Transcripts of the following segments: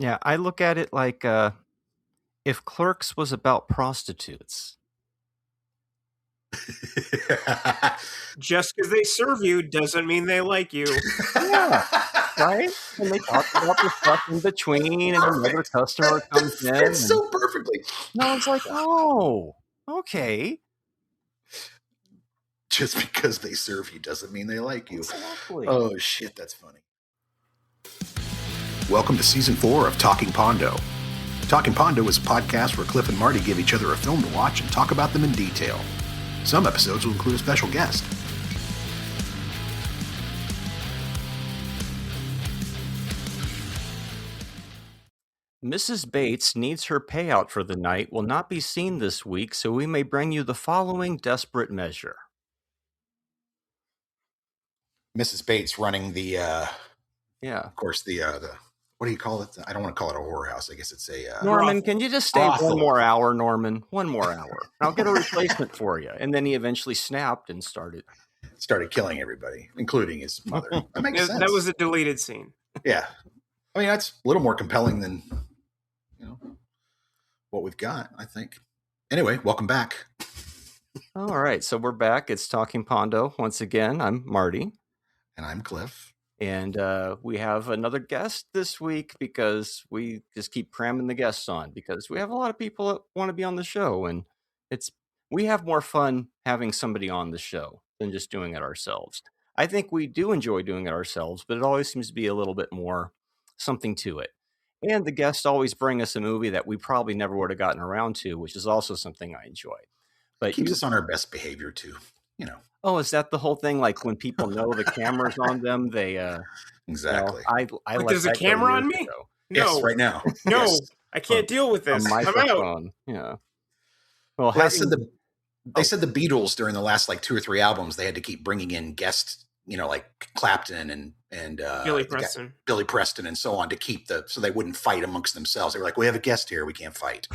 Yeah, I look at it like if Clerks was about prostitutes. Just because they serve you doesn't mean they like you. Yeah, right? And they talk about the stuff in between, and another customer comes in. It's so perfectly. No, it's like, oh, okay. Just because they serve you doesn't mean they like you. Exactly. Oh, shit, that's funny. Welcome to Season 4 of Talking Pondo. Talking Pondo is a podcast where Clif and Marty give each other a film to watch and talk about them in detail. Some episodes will include a special guest. Mrs. Bates needs her payout for the night will not be seen this week, so we may bring you the following desperate measure. Mrs. Bates running the, of course, the what do you call it? I don't want to call it a whorehouse. I guess it's a... Norman, can you just stay one more hour, Norman? One more hour. I'll get a replacement for you. And then he eventually snapped and started killing everybody, including his mother. That makes sense. That was a deleted scene. Yeah. I mean, that's a little more compelling than, what we've got, I think. Anyway, welcome back. All right. So we're back. It's Talking Pondo once again. I'm Marty. And I'm Clif. And we have another guest this week because we just keep cramming the guests on because we have a lot of people that want to be on the show. And we have more fun having somebody on the show than just doing it ourselves. I think we do enjoy doing it ourselves, but it always seems to be a little bit more something to it. And the guests always bring us a movie that we probably never would have gotten around to, which is also something I enjoy. But keeps us on our best behavior too, Oh, is that the whole thing? Like when people know the camera's on them, they exactly. I like there's a camera on me? No, yes, right now. No, yes. I can't deal with this. A microphone. Yeah. Well, they said the Beatles during the last like 2 or 3 albums they had to keep bringing in guests, like Clapton and Billy Preston and so on to keep so they wouldn't fight amongst themselves. They were like, we have a guest here, we can't fight.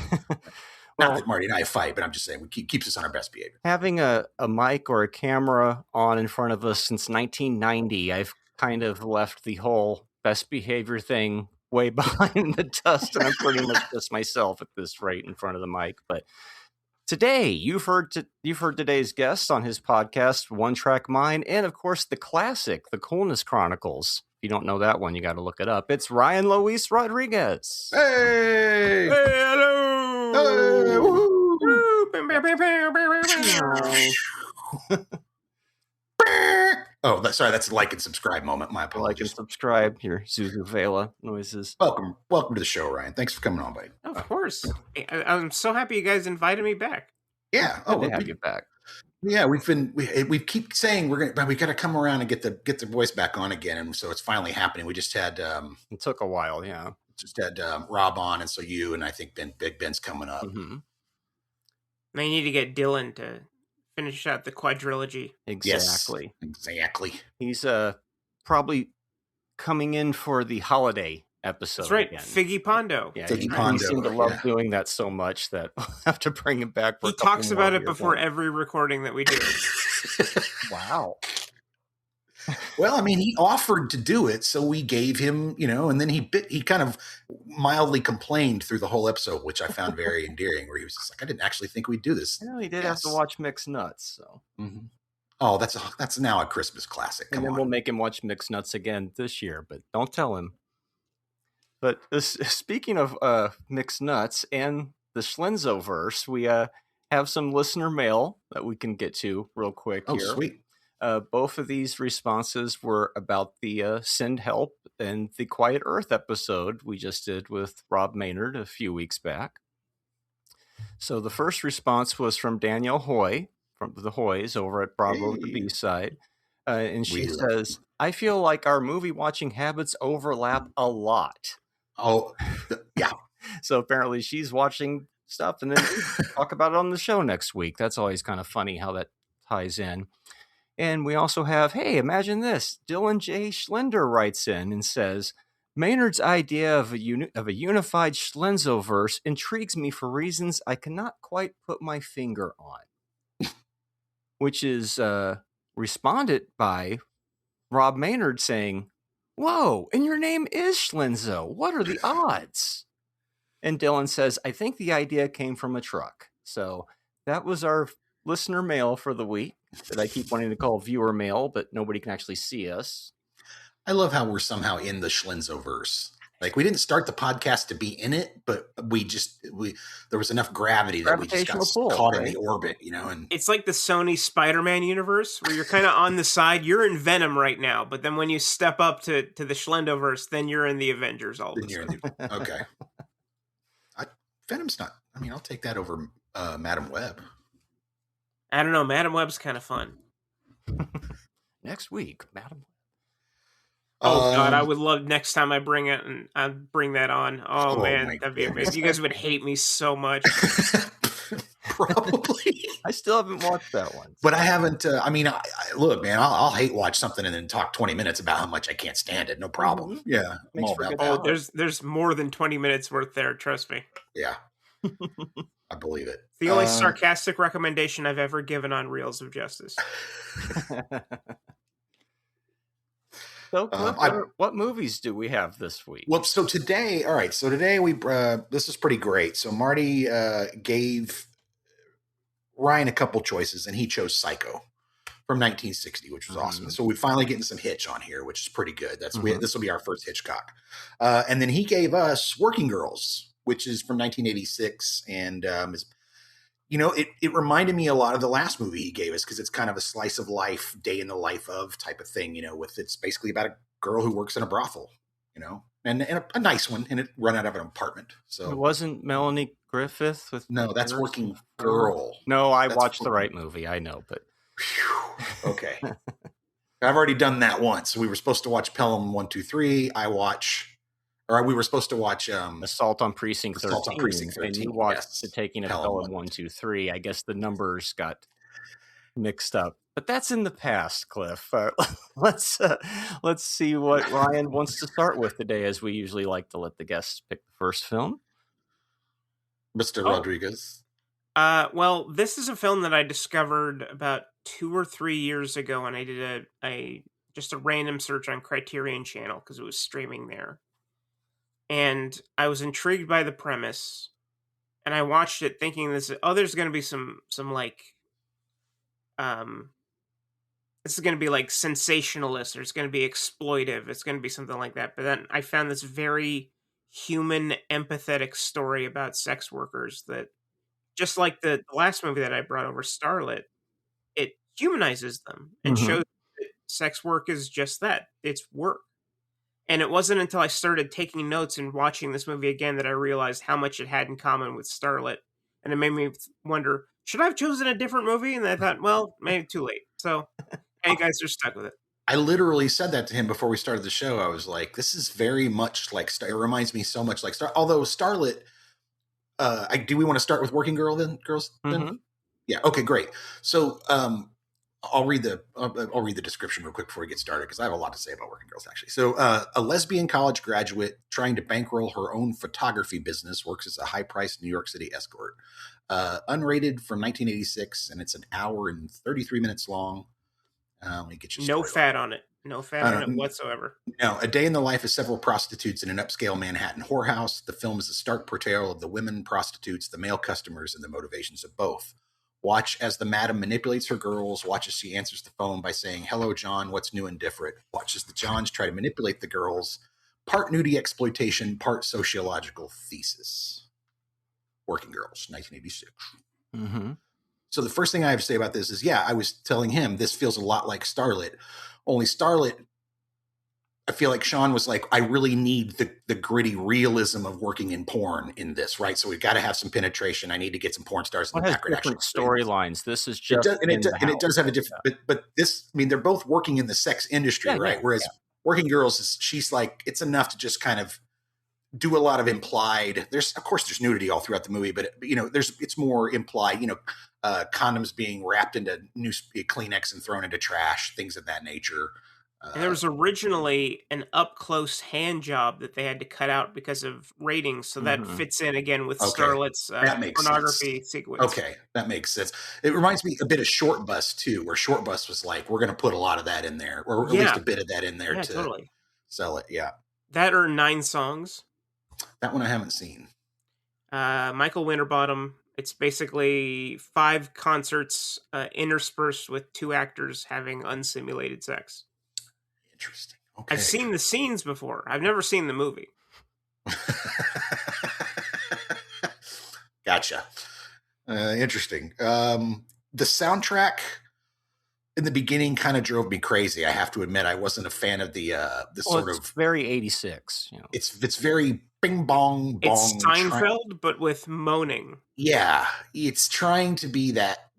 Not that Marty and I fight, but I'm just saying keeps us on our best behavior. Having a mic or a camera on in front of us since 1990, I've kind of left the whole best behavior thing way behind the dust, and I'm pretty much just myself at this rate in front of the mic. But today, you've heard today's guest on his podcast, One Track Mind, and of course the classic, The Coolness Chronicles. If you don't know that one, you got to look it up. It's Ryan Luis Rodriguez. Hey! Hey, hello! Hey, oh, sorry, that's like and subscribe moment. My apologies. Like and subscribe, your Zuzuvela noises. Welcome to the show, Ryan. Thanks for coming on, buddy. Of course. I'm so happy you guys invited me back. Yeah. Good to have you back. Yeah, we keep saying we got to come around and get the voice back on again, and so it's finally happening. We just had it took a while, yeah. Just had Rob on, and so you and I think Big Ben's coming up. Mm-hmm. They need to get Dylan to finish out the quadrilogy. Exactly. Yes, exactly. He's probably coming in for the holiday episode. That's right, again. Figgy Pondo. Yeah, Figgy Pondo. He seemed to love yeah. doing that so much that we'll have to bring him back. He talks about it before every recording that we do. Wow. Well, I mean, he offered to do it, so we gave him, and then he kind of mildly complained through the whole episode, which I found very endearing, where he was just like, I didn't actually think we'd do this. He did have to watch Mixed Nuts, so. Mm-hmm. Oh, that's now a Christmas classic. Come on. We'll make him watch Mixed Nuts again this year, but don't tell him. But speaking of Mixed Nuts and the Schlenzoverse, we have some listener mail that we can get to real quick here. Oh, sweet. Both of these responses were about the Send Help and the Quiet Earth episode we just did with Rob Maynard a few weeks back. So the first response was from Danielle Hoy, from the Hoys over at Bravo the B-Side. And she says, I feel like our movie watching habits overlap a lot. Oh, yeah. So apparently she's watching stuff and then we talk about it on the show next week. That's always kind of funny how that ties in. And we also have, hey, imagine this. Dylan J. Schlender writes in and says, Maynard's idea of a unified Schlenzoverse intrigues me for reasons I cannot quite put my finger on. Which is responded by Rob Maynard saying, Whoa, and your name is Schlenzo. What are the odds? And Dylan says, I think the idea came from a truck. So that was our listener mail for the week that I keep wanting to call viewer mail, but nobody can actually see us. I love how we're somehow in the Schlenzoverse. Like, we didn't start the podcast to be in it, but there was enough gravity that we just got caught in the orbit, you know. And it's like the Sony Spider-Man universe where you're kind of on the side. You're in Venom right now, but then when you step up to the Schlendoverse, then you're in the Avengers all of a sudden. Okay. Venom's not. I mean, I'll take that over Madam Web. I don't know. Madam Web's kind of fun. Next week, Madam Web. Oh God, I would love next time I bring it and I bring that on. Oh man, that'd be amazing. You guys would hate me so much. Probably. I still haven't watched that one, but I haven't. I mean, look, man, I'll hate watch something and then talk 20 minutes about how much I can't stand it. No problem. Mm-hmm. Yeah, I'm all about that. Oh, there's more than 20 minutes worth there. Trust me. Yeah, I believe it. The only sarcastic recommendation I've ever given on Reels of Justice. So, Cliff, what movies do we have this week? Well, so today, we this is pretty great. So Marty gave Ryan a couple choices, and he chose Psycho from 1960, which was awesome. So we're finally getting some Hitch on here, which is pretty good. This will be our first Hitchcock. And then he gave us Working Girls, which is from 1986, and it reminded me a lot of the last movie he gave us because it's kind of a slice of life, day in the life of type of thing, it's basically about a girl who works in a brothel, and a nice one, and it run out of an apartment. So it wasn't Melanie Griffith with that's Working Girl. No, that's watched the right movie. I know, but okay. I've already done that once. We were supposed to watch Pelham 123. We were supposed to watch Assault on Precinct 13. Assault on Precinct 13. And you watched The Taking of Pelham 123. I guess the numbers got mixed up, but that's in the past, Cliff. Let's see what Ryan wants to start with today, as we usually like to let the guests pick the first film. Mr. Rodriguez. Well, this is a film that I discovered about 2 or 3 years ago, and I did just a random search on Criterion Channel because it was streaming there. And I was intrigued by the premise, and I watched it thinking there's going to be some like, this is going to be like sensationalist, or it's going to be exploitive. It's going to be something like that. But then I found this very human, empathetic story about sex workers that, just like the last movie that I brought over, Starlet, it humanizes them and shows that sex work is just that. It's work. And it wasn't until I started taking notes and watching this movie again that I realized how much it had in common with Starlet. And it made me wonder, should I have chosen a different movie? And I thought, well, maybe too late. So, you guys are stuck with it. I literally said that to him before we started the show. I was like, this is very much like It reminds me so much like Starlet. Although Starlet, do we want to start with Working Girls? Then? Yeah. Okay, great. So, I'll read the description real quick before we get started, because I have a lot to say about Working Girls, actually. So a lesbian college graduate trying to bankroll her own photography business works as a high-priced New York City escort. Unrated from 1986, and it's an hour and 33 minutes long. Let me get you no fat on it. No fat on it whatsoever. No, a day in the life of several prostitutes in an upscale Manhattan whorehouse. The film is a stark portrayal of the women prostitutes, the male customers, and the motivations of both. Watch as the madam manipulates her girls. Watch as she answers the phone by saying, "Hello, John, what's new and different?" Watch as the Johns try to manipulate the girls. Part nudie exploitation, part sociological thesis. Working Girls, 1986. So the first thing I have to say about this is, I was telling him this feels a lot like Starlet. Only Starlet, I feel like Sean was like, I really need the gritty realism of working in porn in this, right? So we've got to have some penetration. I need to get some porn stars in the background. Different storylines. This is just it does have a different, but this, I mean, they're both working in the sex industry, right? Whereas Working Girls she's like, it's enough to just kind of do a lot of implied. There's nudity all throughout the movie, but it's more implied. Condoms being wrapped into Kleenex and thrown into trash, things of that nature. And there was originally an up-close hand job that they had to cut out because of ratings, so that fits in again with Starlet's pornography sequence. Okay, that makes sense. It reminds me a bit of Short Bus, too, where Short Bus was like, we're going to put a lot of that in there, or at least a bit of that in there. Totally. sell it. Yeah. That or 9 Songs. That one I haven't seen. Michael Winterbottom. It's basically 5 concerts interspersed with 2 actors having unsimulated sex. Interesting. Okay. I've seen the scenes before. I've never seen the movie. Gotcha. Interesting. The soundtrack in the beginning kind of drove me crazy. I have to admit, I wasn't a fan of the sort of very 86. You know, it's very bing bong bong. It's Seinfeld, but with moaning. Yeah, it's trying to be that.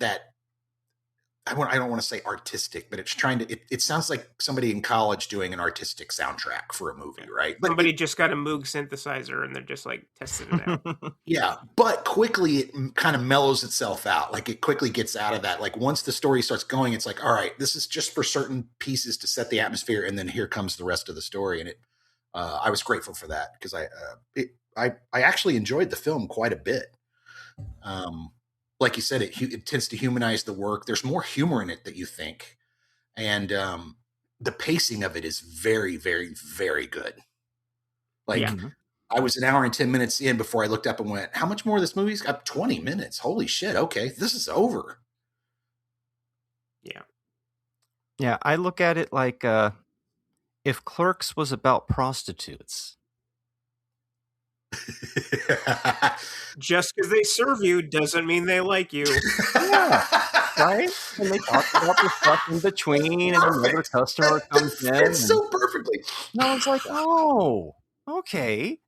I don't want to say artistic, but it's trying to. It sounds like somebody in college doing an artistic soundtrack for a movie, right? But somebody just got a Moog synthesizer and they're just like testing it out. Yeah, but quickly it kind of mellows itself out. Like it quickly gets out of that. Like once the story starts going, it's like, all right, this is just for certain pieces to set the atmosphere, and then here comes the rest of the story. And I was grateful for that because I actually enjoyed the film quite a bit. Like you said, it tends to humanize the work. There's more humor in it than you think. And the pacing of it is very, very, very good. Like I was an hour and 10 minutes in before I looked up and went, how much more of this movie's got? 20 minutes. Holy shit. Okay. This is over. Yeah. Yeah. I look at it like if Clerks was about prostitutes. Just because they serve you doesn't mean they like you. Yeah, right? And they talk about the stuff in between, and another customer comes in. It's so perfectly. No, it's like, oh, okay.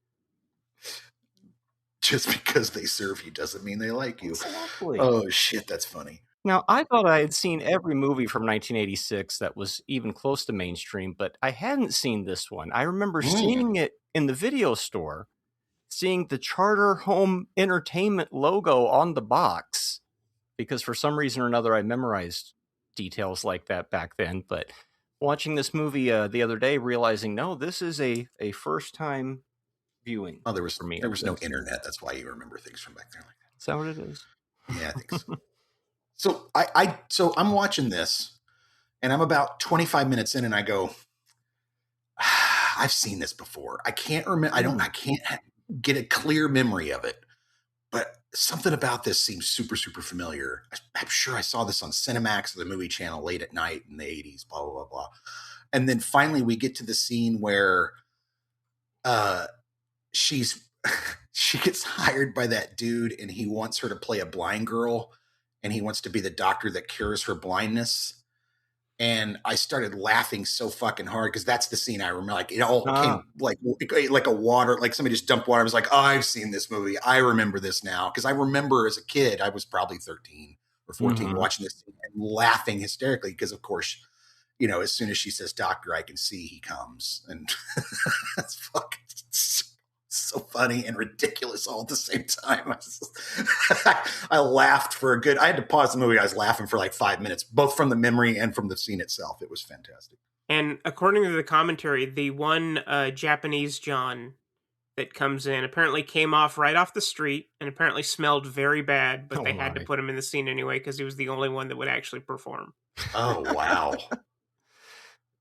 Just because they serve you doesn't mean they like you. Exactly. Oh, shit, that's funny. Now, I thought I had seen every movie from 1986 that was even close to mainstream, but I hadn't seen this one. I remember seeing it in the video store, seeing the Charter Home Entertainment logo on the box, because for some reason or another I memorized details like that back then. But watching this movie the other day, realizing, no, this is a first-time viewing. Oh, there was no this. internet. That's why you remember things from back there like that. Is that what it is? Yeah, I think so. So I'm watching this, and I'm about 25 minutes in, and I go, I've seen this before. I can't remember. I can't get a clear memory of it, but something about this seems super, super familiar. I'm sure I saw this on Cinemax or the movie channel late at night in the 80s, blah, blah, blah, blah. And then finally we get to the scene where she gets hired by that dude, and he wants her to play a blind girl, and he wants to be the doctor that cures her blindness. And I started laughing so fucking hard because that's the scene I remember. Like it all came like a water, like somebody just dumped water. I was like, oh, I've seen this movie. I remember this now. Because I remember as a kid, I was probably 13 or 14 watching this and laughing hysterically because, of course, you know, as soon as she says doctor, I can see he comes. And that's fucking so funny and ridiculous all at the same time. I laughed for a good, I had to pause the movie. I was laughing for like 5 minutes, both from the memory and from the scene itself. It was fantastic. And according to the commentary, the one Japanese John that comes in apparently came right off the street and apparently smelled very bad, but they had to put him in the scene anyway because he was the only one that would actually perform. Oh, wow.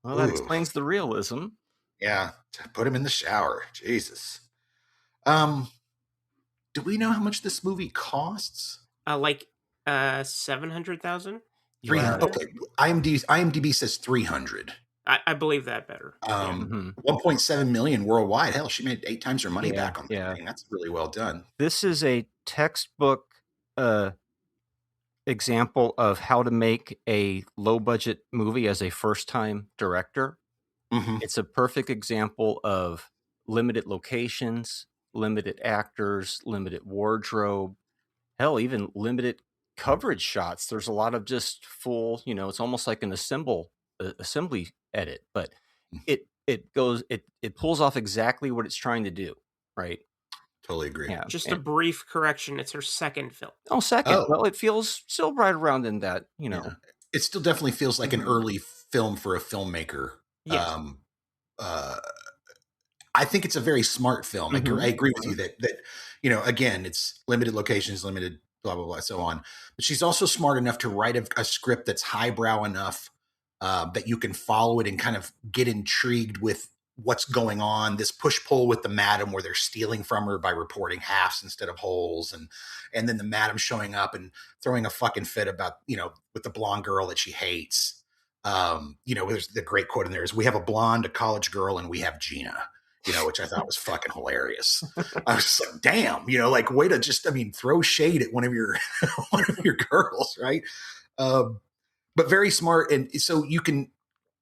Well, that explains the realism. Yeah, put him in the shower. Jesus. Do we know how much this movie costs? Like $700,000. Okay, IMDb says 300. I believe that better. 1.7 million worldwide. Hell, she made 8 times her money back on the thing. That's really well done. This is a textbook example of how to make a low budget movie as a first time director. It's a perfect example of limited locations, limited actors, limited wardrobe, hell, even limited coverage shots. There's a lot of just full, you know, it's almost like an assembly edit, but it pulls off exactly what it's trying to do, right? Totally agree. Yeah. Just a brief correction. It's her second film. Oh, second. Oh. Well, it feels still right around in that, you know. Yeah. It still definitely feels like an early film for a filmmaker. Yes. I think it's a very smart film. I agree with you that, you know, again, it's limited locations, limited blah, blah, blah, so on. But she's also smart enough to write a script that's highbrow enough that you can follow it and kind of get intrigued with what's going on, this push-pull with the madam where they're stealing from her by reporting halves instead of wholes, and then the madam showing up and throwing a fucking fit about, with the blonde girl that she hates. There's the great quote in there is, "We have a blonde, a college girl, and we have Gina," which I thought was fucking hilarious. I was just like, damn, way to just, throw shade at one of your girls, right? But very smart. And so you can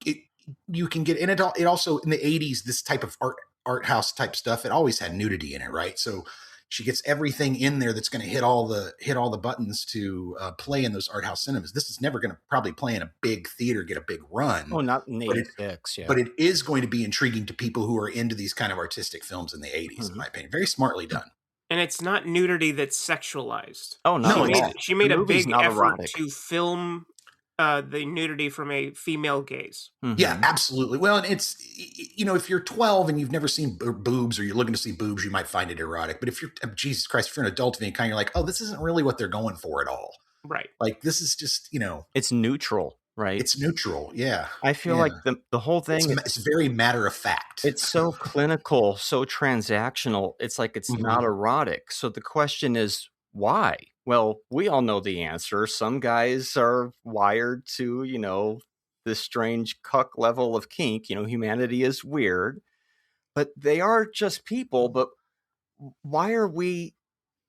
get in it. It also, in the 80s, this type of art house type stuff, it always had nudity in it, right? So she gets everything in there that's going to hit all the buttons to play in those art house cinemas. This is never going to probably play in a big theater, get a big run. Oh, not in the 86, yeah. But it is going to be intriguing to people who are into these kind of artistic films in the 80s, in my opinion. Very smartly done. And it's not nudity that's sexualized. Oh, no. She made a big effort erotic. to film the nudity from a female gaze. Mm-hmm. Yeah, absolutely. Well, and it's, if you're 12 and you've never seen boobs, or you're looking to see boobs, you might find it erotic. But if you're, Jesus Christ, if you're an adult and you're like, oh, this isn't really what they're going for at all. Right. Like, this is just, it's neutral, right? It's neutral. Yeah. I feel like the whole thing, it's very matter of fact. It's so clinical, so transactional. It's like, it's not erotic. So the question is, why? Well, we all know the answer. Some guys are wired to, this strange cuck level of kink. Humanity is weird, but they are just people. But why are we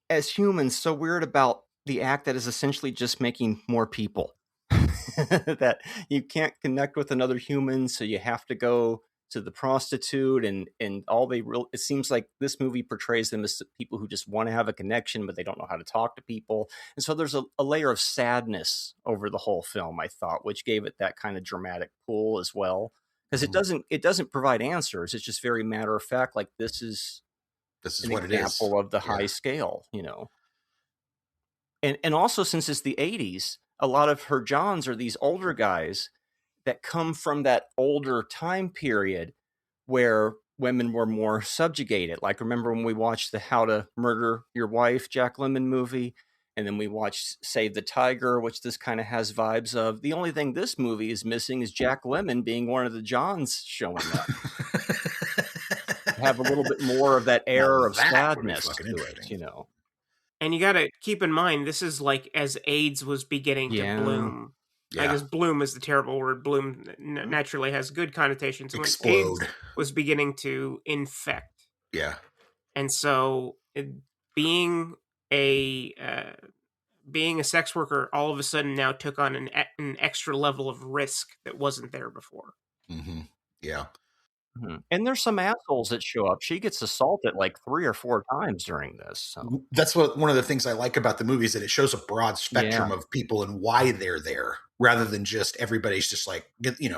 as humans so weird about the act that is essentially just making more people? That you can't connect with another human, so you have to go to the prostitute, and it seems like this movie portrays them as people who just want to have a connection, but they don't know how to talk to people. And so there's a layer of sadness over the whole film, I thought, which gave it that kind of dramatic pull as well, because it doesn't provide answers. It's just very matter of fact, like this is an what example it is of the high scale, and also, since it's the 80s, a lot of her Johns are these older guys that come from that older time period where women were more subjugated. Like, remember when we watched the How to Murder Your Wife Jack Lemmon movie, and then we watched Save the Tiger, which this kind of has vibes of. The only thing this movie is missing is Jack Lemmon being one of the Johns showing up. Have a little bit more of that air of sadness to it, And you got to keep in mind, this is like as AIDS was beginning to bloom. Yeah. I guess bloom is the terrible word. Bloom naturally has good connotations. Explode. When AIDS was beginning to infect. Yeah. And so being a sex worker all of a sudden now took on an extra level of risk that wasn't there before. Mm-hmm. Yeah. And there's some assholes that show up. She gets assaulted like 3 or 4 times during this. So. That's one of the things I like about the movie, is that it shows a broad spectrum of people and why they're there, rather than just everybody's just like,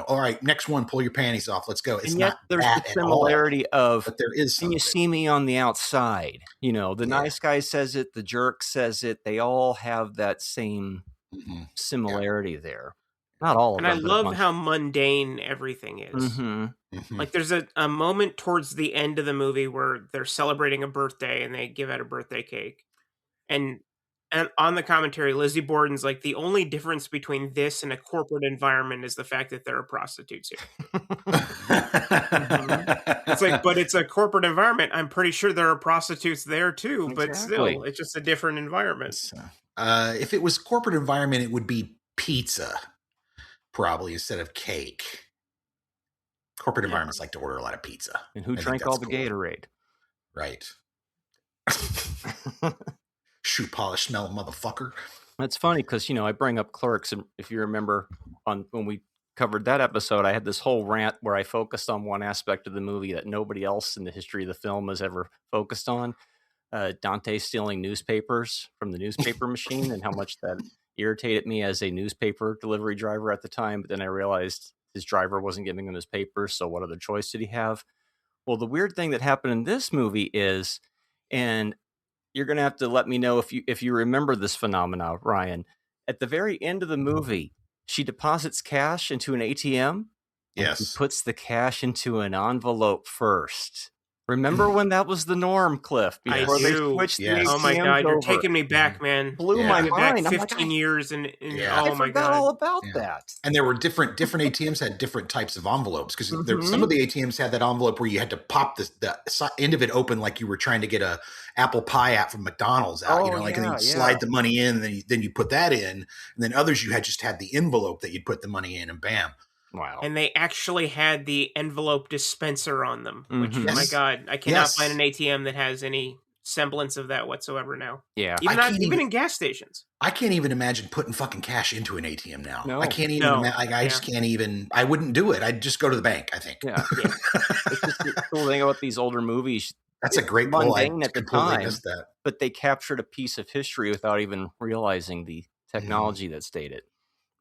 all right, next one, pull your panties off, let's go. It's and yet not there's that the similarity of, but there is something. Can you see me on the outside? The nice guy says it, the jerk says it. They all have that same similarity there. Not all of them. And I love how mundane everything is. Like, there's a moment towards the end of the movie where they're celebrating a birthday and they give out a birthday cake. And on the commentary, Lizzie Borden's like, the only difference between this and a corporate environment is the fact that there are prostitutes here. It's like, but it's a corporate environment. I'm pretty sure there are prostitutes there too, but still, it's just a different environment. If it was corporate environment, it would be pizza, probably, instead of cake. Corporate environments like to order a lot of pizza. And who drank all the Gatorade? Right. Shoe polish smell, motherfucker. That's funny because, I bring up Clerks, and if you remember when we covered that episode, I had this whole rant where I focused on one aspect of the movie that nobody else in the history of the film has ever focused on. Dante stealing newspapers from the newspaper machine, and how much that irritated me as a newspaper delivery driver at the time. But then I realized his driver wasn't giving him his papers, so what other choice did he have? Well, the weird thing that happened in this movie is, and you're going to have to let me know if you remember this phenomena, Ryan. At the very end of the movie, she deposits cash into an ATM. Yes. She puts the cash into an envelope first. Remember when that was the norm, Cliff? I Before they do. switched the Yes. Oh my ATMs God, you're over. taking me back, man. Blew Yeah. my Taking me back mind. I'm 15 years and Yeah. oh I my forgot God. all about Yeah. that. And there were different ATMs had different types of envelopes because Mhm. some of the ATMs had that envelope where you had to pop the end of it open like you were trying to get a apple pie out from McDonald's out, Oh, and then yeah, you slide the money in, and then you put that in, and then others you had just had the envelope that you'd put the money in, and bam. Wow. And they actually had the envelope dispenser on them, which, Mhm. my Yes. God, I cannot Yes. find an ATM that has any semblance of that whatsoever now. Yeah. Even in gas stations. I can't even imagine putting fucking cash into an ATM now. No. I can't even. No. I just can't even. I wouldn't do it. I'd just go to the bank, I think. Yeah. It's just the cool thing about these older movies. That's a It's great pull. I mundane at the completely time, missed that. but they captured a piece of history without even realizing the technology that stayed it.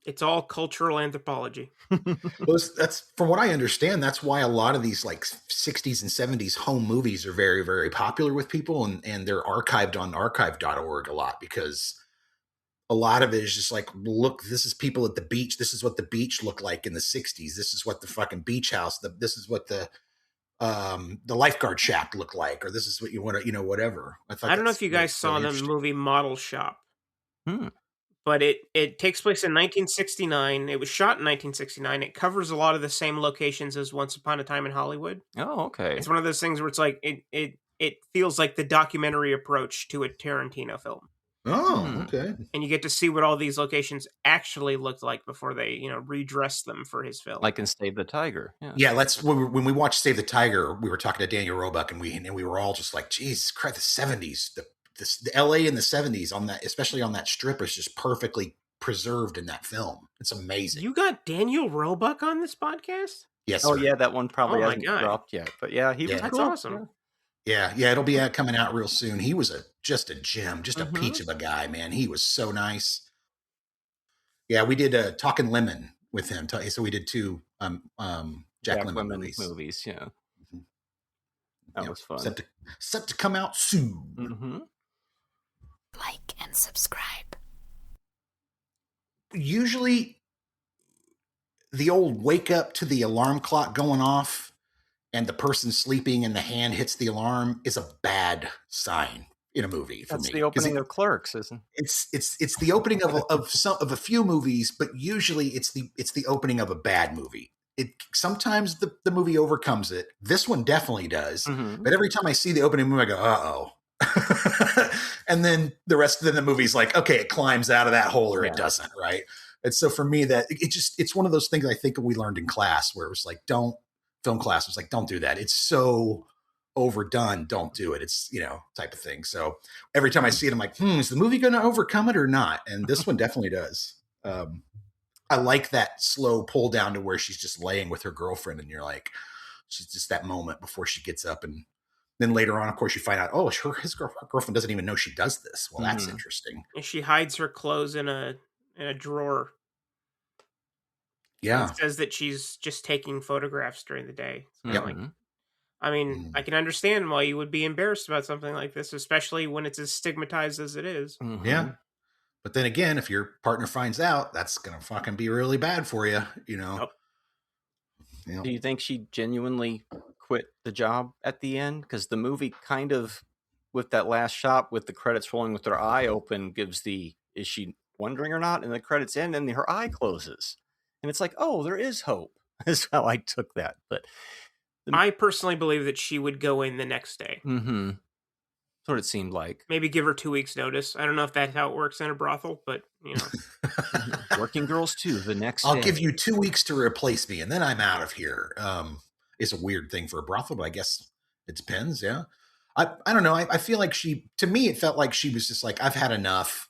It's all cultural anthropology. Well, that's from what I understand. That's why a lot of these like 60s and 70s home movies are very, very popular with people, and they're archived on archive.org a lot because a lot of it is just like, look, this is people at the beach. This is what the beach looked like in the 60s. This is what the fucking beach house. This is what the lifeguard shack looked like, or this is what you want to, whatever. I don't know if you guys saw the interesting. movie Model Shop. Hmm. But it takes place in 1969. It was shot in 1969. It covers a lot of the same locations as Once Upon a Time in Hollywood. Oh, okay. It's one of those things where it's like it feels like the documentary approach to a Tarantino film. Oh, okay. And you get to see what all these locations actually looked like before they, redressed them for his film. Like in Save the Tiger. Yeah. Yeah, when we watched Save the Tiger, we were talking to Daniel Roebuck, and we were all just like, "Jesus Christ, the 70s, the LA in the 70s on that, especially on that strip, is just perfectly preserved in that film. It's amazing." You got Daniel Roebuck on this podcast? Yes. Oh sir. yeah, that one probably Oh, my hasn't God. dropped yet, but yeah, he was That's cool. awesome. Yeah, it'll be coming out real soon. He was just a gem, just a Mhm. peach of a guy, man. He was so nice. Yeah, we did Talking Lemon with him. So we did two Jack Lemmon movies. Yeah, that Yep, was fun. Set to come out soon. Mm-hmm. Like and subscribe. Usually, the old wake up to the alarm clock going off and the person sleeping and the hand hits the alarm is a bad sign in a movie for me. That's the opening of Clerks, isn't it? It's the opening of a few movies, but usually it's the opening of a bad movie. Sometimes the movie overcomes it. This one definitely does. Mhm. But every time I see the opening movie, I go, uh-oh. And then the rest of the movie's like, okay, it climbs out of that hole or it doesn't, right? And so for me, that it's one of those things I think we learned in class where it was like, film class was like, don't do that. It's so overdone. Don't do it. It's, type of thing. So every time I see it, I'm like, is the movie going to overcome it or not? And this one definitely does. I like that slow pull down to where she's just laying with her girlfriend, and you're like, she's just that moment before she gets up, and then later on, of course, you find out, oh, her girlfriend doesn't even know she does this. Well, that's interesting. And she hides her clothes in a drawer. Yeah. It says that she's just taking photographs during the day. So Yep. I mean, I can understand why you would be embarrassed about something like this, especially when it's as stigmatized as it is. Mhm. Yeah. But then again, if your partner finds out, that's going to fucking be really bad for you, Yep. Do you think she genuinely quit the job at the end? Because the movie kind of, with that last shot with the credits rolling with her eye open, gives is she wondering or not? And the credits end and her eye closes. And it's like, oh, there is hope. That's how I took that. But I personally believe that she would go in the next day. Mm-hmm. That's what it seemed like. Maybe give her 2 weeks notice. I don't know if that's how it works in a brothel, but Working girls too. The next I'll day. give you 2 weeks to replace me, and then I'm out of here. Is a weird thing for a brothel, but I guess it depends. Yeah. I don't know. I feel like to me, it felt like she was just like, I've had enough.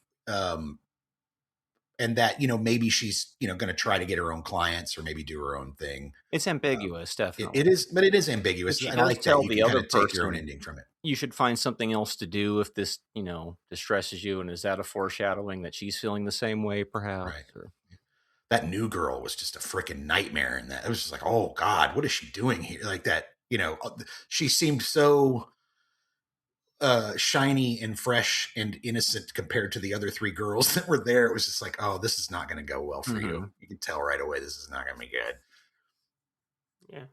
And that, maybe she's, going to try to get her own clients or maybe do her own thing. It's ambiguous, definitely. It is, but it is ambiguous. She I does like tell that. You the can other kind of take your own person, ending from it. You should find something else to do if this, distresses you. And is that a foreshadowing that she's feeling the same way, perhaps? Right. Or... That new girl was just a freaking nightmare in that. It was just like, oh God, what is she doing here? Like that, she seemed so shiny and fresh and innocent compared to the other three girls that were there. It was just like, oh, this is not going to go well for you. You can tell right away this is not going to be good. Yeah.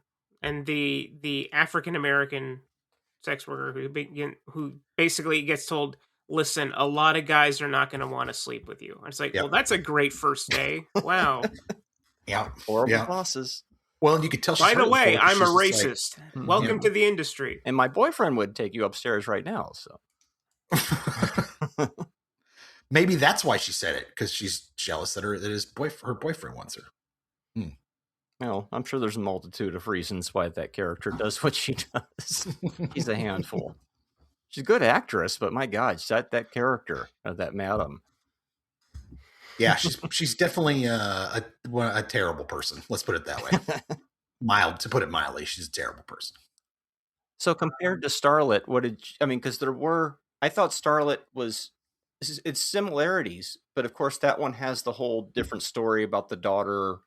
And the African American sex worker who basically gets told, "Listen, a lot of guys are not going to want to sleep with you." And it's like, Yep. well, that's a great first day. Wow. Yeah. Horrible Yeah. bosses. Well, and you could tell. By the way, I'm a she's just racist. Welcome to the industry. And my boyfriend would take you upstairs right now. So maybe that's why she said it, because she's jealous that her boyfriend wants her. Well, I'm sure there's a multitude of reasons why that character does what she does. She's a handful. She's a good actress, but my God, that character, that madam. Yeah, she's definitely a terrible person. Let's put it that way. To put it mildly, she's a terrible person. So compared to Starlet, because I thought Starlet it's similarities, but of course that one has the whole different story about the daughter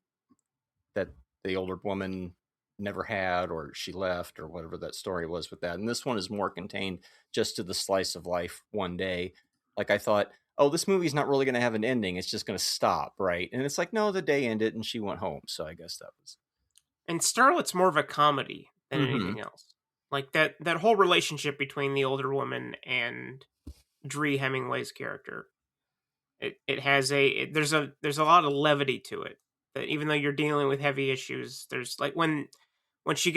that the older woman never had, or she left, or whatever that story was with that. And this one is more contained just to the slice of life one day. Like I thought, oh, this movie's not really going to have an ending. It's just going to stop, right? And it's like, no, the day ended and she went home. So I guess that was. And Starlet's more of a comedy than anything else. Like that whole relationship between the older woman and Dree Hemingway's character. It has there's a lot of levity to it. That even though you're dealing with heavy issues, there's like when she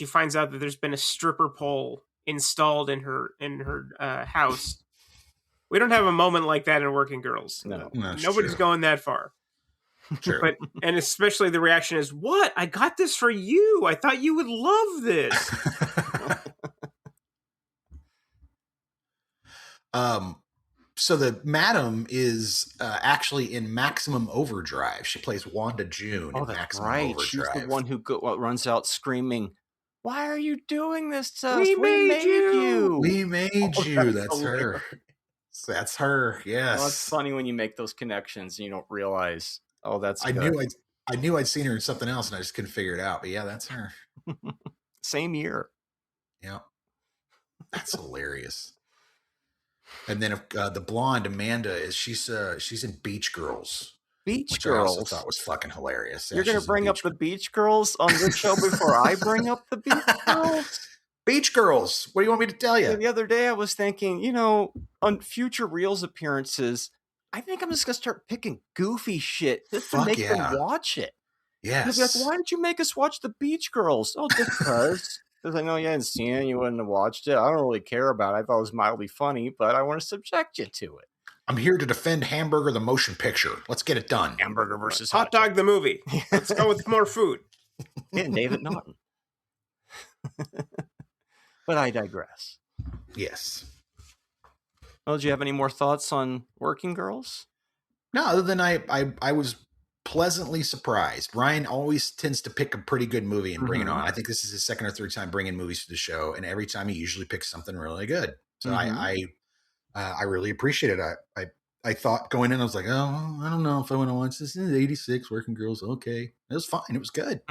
finds out that there's been a stripper pole installed in her house. We don't have a moment like that in Working Girls. No, nobody's going that far. True. And especially the reaction is, "What? I got this for you. I thought you would love this." So the madam is actually in Maximum Overdrive. She plays Wanda June in Maximum Overdrive. She's the one who runs out screaming, "Why are you doing this to us? We made you. We made you." That's her. That's her. Yes. Well, it's funny when you make those connections and you don't realize. Oh, that's. I knew I'd seen her in something else, and I just couldn't figure it out. But yeah, that's her. Same year. Yeah, that's hilarious. And then the blonde Amanda she's in Beach Girls. Beach Girls. I also thought was fucking hilarious. You're going to bring up the Beach Girls on this show before I bring up the Beach Girls? Beach Girls. What do you want me to tell you? The other day I was thinking, on future Reels appearances, I think I'm just going to start picking goofy shit just to make them watch it. Yes. Like, why did you make us watch the Beach Girls? Oh, because I know you hadn't seen it, you wouldn't have watched it. I don't really care about it. I thought it was mildly funny, but I want to subject you to it. I'm here to defend Hamburger the motion picture. Let's get it done. Hamburger versus Hot Dog the movie. Let's go with more food. And David Naughton. But I digress. Yes. Well, do you have any more thoughts on Working Girls? No, other than I was pleasantly surprised. Ryan always tends to pick a pretty good movie and bring it on. I think this is his second or third time bringing movies to the show, and every time he usually picks something really good. So I really appreciate it. I thought going in, I was like, oh, I don't know if I want to watch this. This is 86 Working Girls. Okay, it was fine. It was good.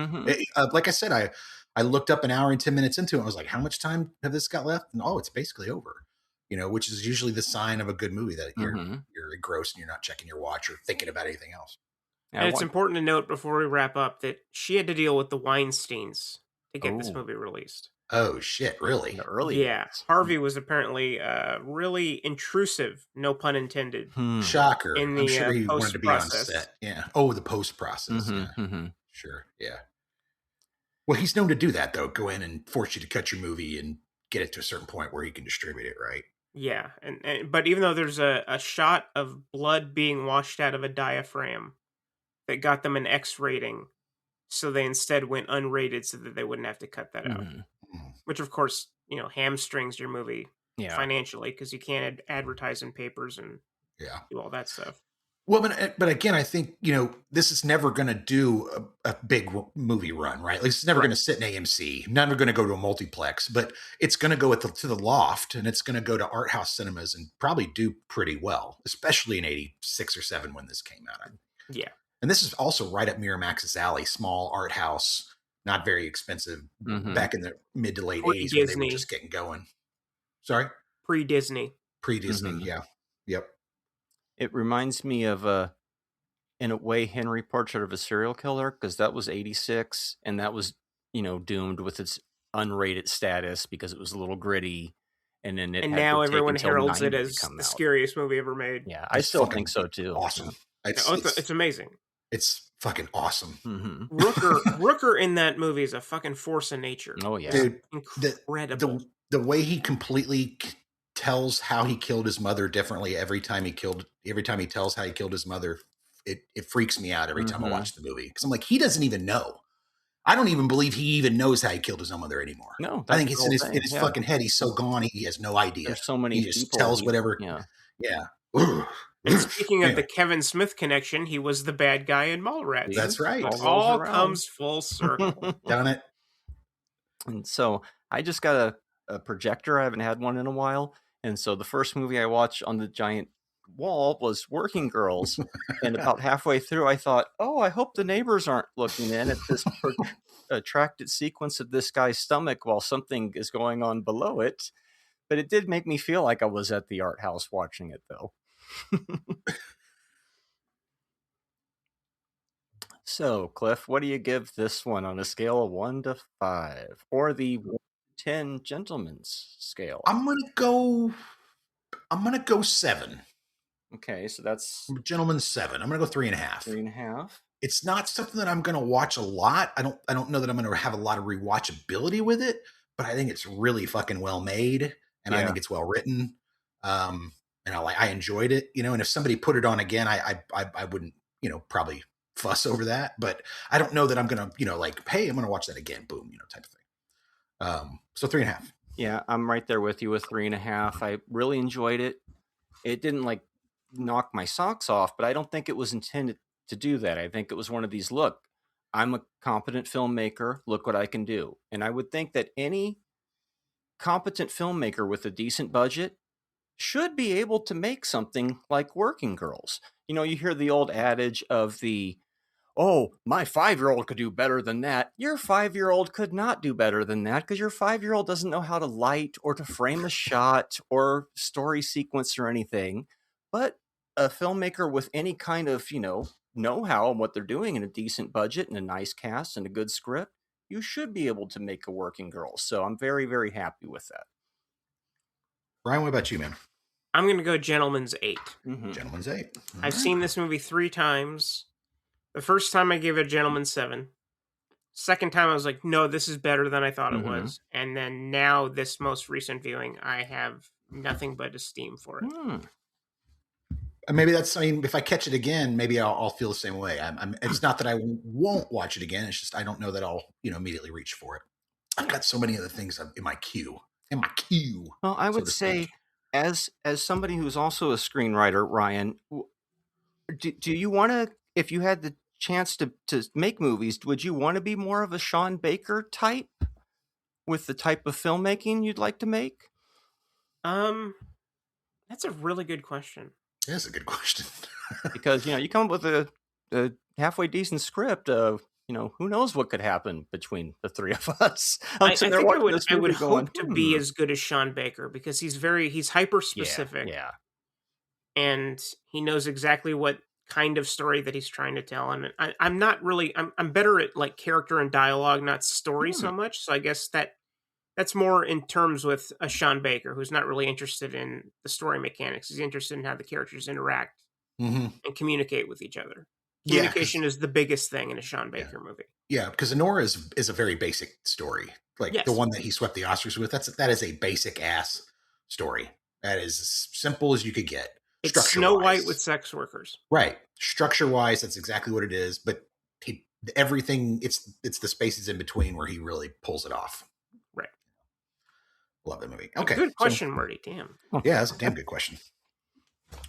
Like I said, I looked up an hour and 10 minutes into it. I was like, how much time have this got left? And it's basically over. Which is usually the sign of a good movie, that you're engrossed and you're not checking your watch or thinking about anything else. And it's important to note before we wrap up that she had to deal with the Weinsteins to get this movie released. Oh shit! Really? Yeah. Harvey was apparently really intrusive, no pun intended. Shocker. In the I'm sure he wanted to be on process. set. Yeah. Oh, the post process. Sure. Yeah. Well, he's known to do that though. Go in and force you to cut your movie and get it to a certain point where he can distribute it, right? Yeah, but even though there's a shot of blood being washed out of a diaphragm that got them an X rating, so they instead went unrated so that they wouldn't have to cut that out. Which, of course, hamstrings your movie financially because you can't advertise in papers and do all that stuff. Well, but again, I think, this is never going to do a big movie run, right? Like, it's never going to sit in AMC, never going to go to a multiplex, but it's going to go to the loft, and it's going to go to art house cinemas and probably do pretty well, especially in 86 or 7 when this came out. Yeah. And this is also right up Miramax's alley, small art house, not very expensive, back in the mid to late 80s when they were just getting going. Sorry? Pre-Disney. Yeah. Yep. It reminds me of, in a way, Henry Portrait of a Serial Killer, because that was 86, and that was, doomed with its unrated status because it was a little gritty, and then it And had now to take everyone until heralds it 90 to as come the out. scariest movie ever made. Yeah, I It's still fucking think so too. Awesome. It's amazing. It's fucking awesome. Mm-hmm. Rooker in that movie is a fucking force of nature. Oh yeah, Dude, Incredible. the way he completely tells how he killed his mother differently every time he tells how he killed his mother, it freaks me out every time I watch the movie, because I'm like, he doesn't even know. I don't even believe he even knows how he killed his own mother anymore. No, I think it's in his fucking head. He's so gone, he has no idea. There's so many he just people. tells whatever. Yeah. And speaking of Anyway. the Kevin Smith connection, he was the bad guy in Mallrats. That's right. It all comes full circle. Done it. And so I just got a projector. I haven't had one in a while. And so the first movie I watched on the giant wall was Working Girls. And about halfway through, I thought, oh, I hope the neighbors aren't looking in at this protracted sequence of this guy's stomach while something is going on below it. But it did make me feel like I was at the art house watching it, though. So, Cliff, what do you give this one on a scale of 1 to 5, or the 1 to 10 gentleman's scale? I'm gonna go 7. Okay, so that's Gentleman 7. I'm gonna go 3.5. 3.5. It's not something that I'm gonna watch a lot. I don't know that I'm gonna have a lot of rewatchability with it, but I think it's really fucking well made, and I think it's well written. And I enjoyed it, and if somebody put it on again, I wouldn't, probably fuss over that, but I don't know that I'm gonna, hey, I'm gonna watch that again, boom, type of thing. So 3.5. Yeah, I'm right there with you with 3.5. I really enjoyed it. It didn't knock my socks off, but I don't think it was intended to do that. I think it was one of these, look, I'm a competent filmmaker, look what I can do. And I would think that any competent filmmaker with a decent budget should be able to make something like Working Girls. You hear the old adage of oh, my 5-year-old could do better than that. Your 5-year-old could not do better than that because your 5-year-old doesn't know how to light or to frame a shot or story sequence or anything. But a filmmaker with any kind of, know-how on what they're doing in a decent budget and a nice cast and a good script, you should be able to make a Working Girls. So I'm very, very happy with that. Ryan, what about you, man? I'm going to go Gentleman's 8. Mm-hmm. Gentleman's 8. I've seen this movie 3 times. The first time I gave it a Gentleman's 7. Second time I was like, no, this is better than I thought it was. And then now, this most recent viewing, I have nothing but esteem for it. Maybe if I catch it again, maybe I'll feel the same way. It's not that I won't watch it again. It's just I don't know that I'll immediately reach for it. I've got so many other things in my queue. Well, I would say, as somebody who's also a screenwriter, Ryan, do you want to, if you had the chance to make movies, would you want to be more of a Sean Baker type with the type of filmmaking you'd like to make? That's a really good question. That's a good question. Because, you come up with a halfway decent script of, who knows what could happen between the three of us. I think I would hope to be as good as Sean Baker, because he's hyper specific. Yeah. And he knows exactly what kind of story that he's trying to tell. And I'm not really, I'm better at character and dialogue, not story so much. So I guess that's more in terms with a Sean Baker, who's not really interested in the story mechanics. He's interested in how the characters interact and communicate with each other. Communication is the biggest thing in a Sean Baker movie. Yeah, because Anora is a very basic story. The one that he swept the Oscars with, that is a basic ass story. That is as simple as you could get. It's Snow White with sex workers. Right. Structure-wise, that's exactly what it is. But everything, it's the spaces in between where he really pulls it off. Right. Love that movie. Okay. Good question, Marty. Damn. Yeah, that's a damn good question.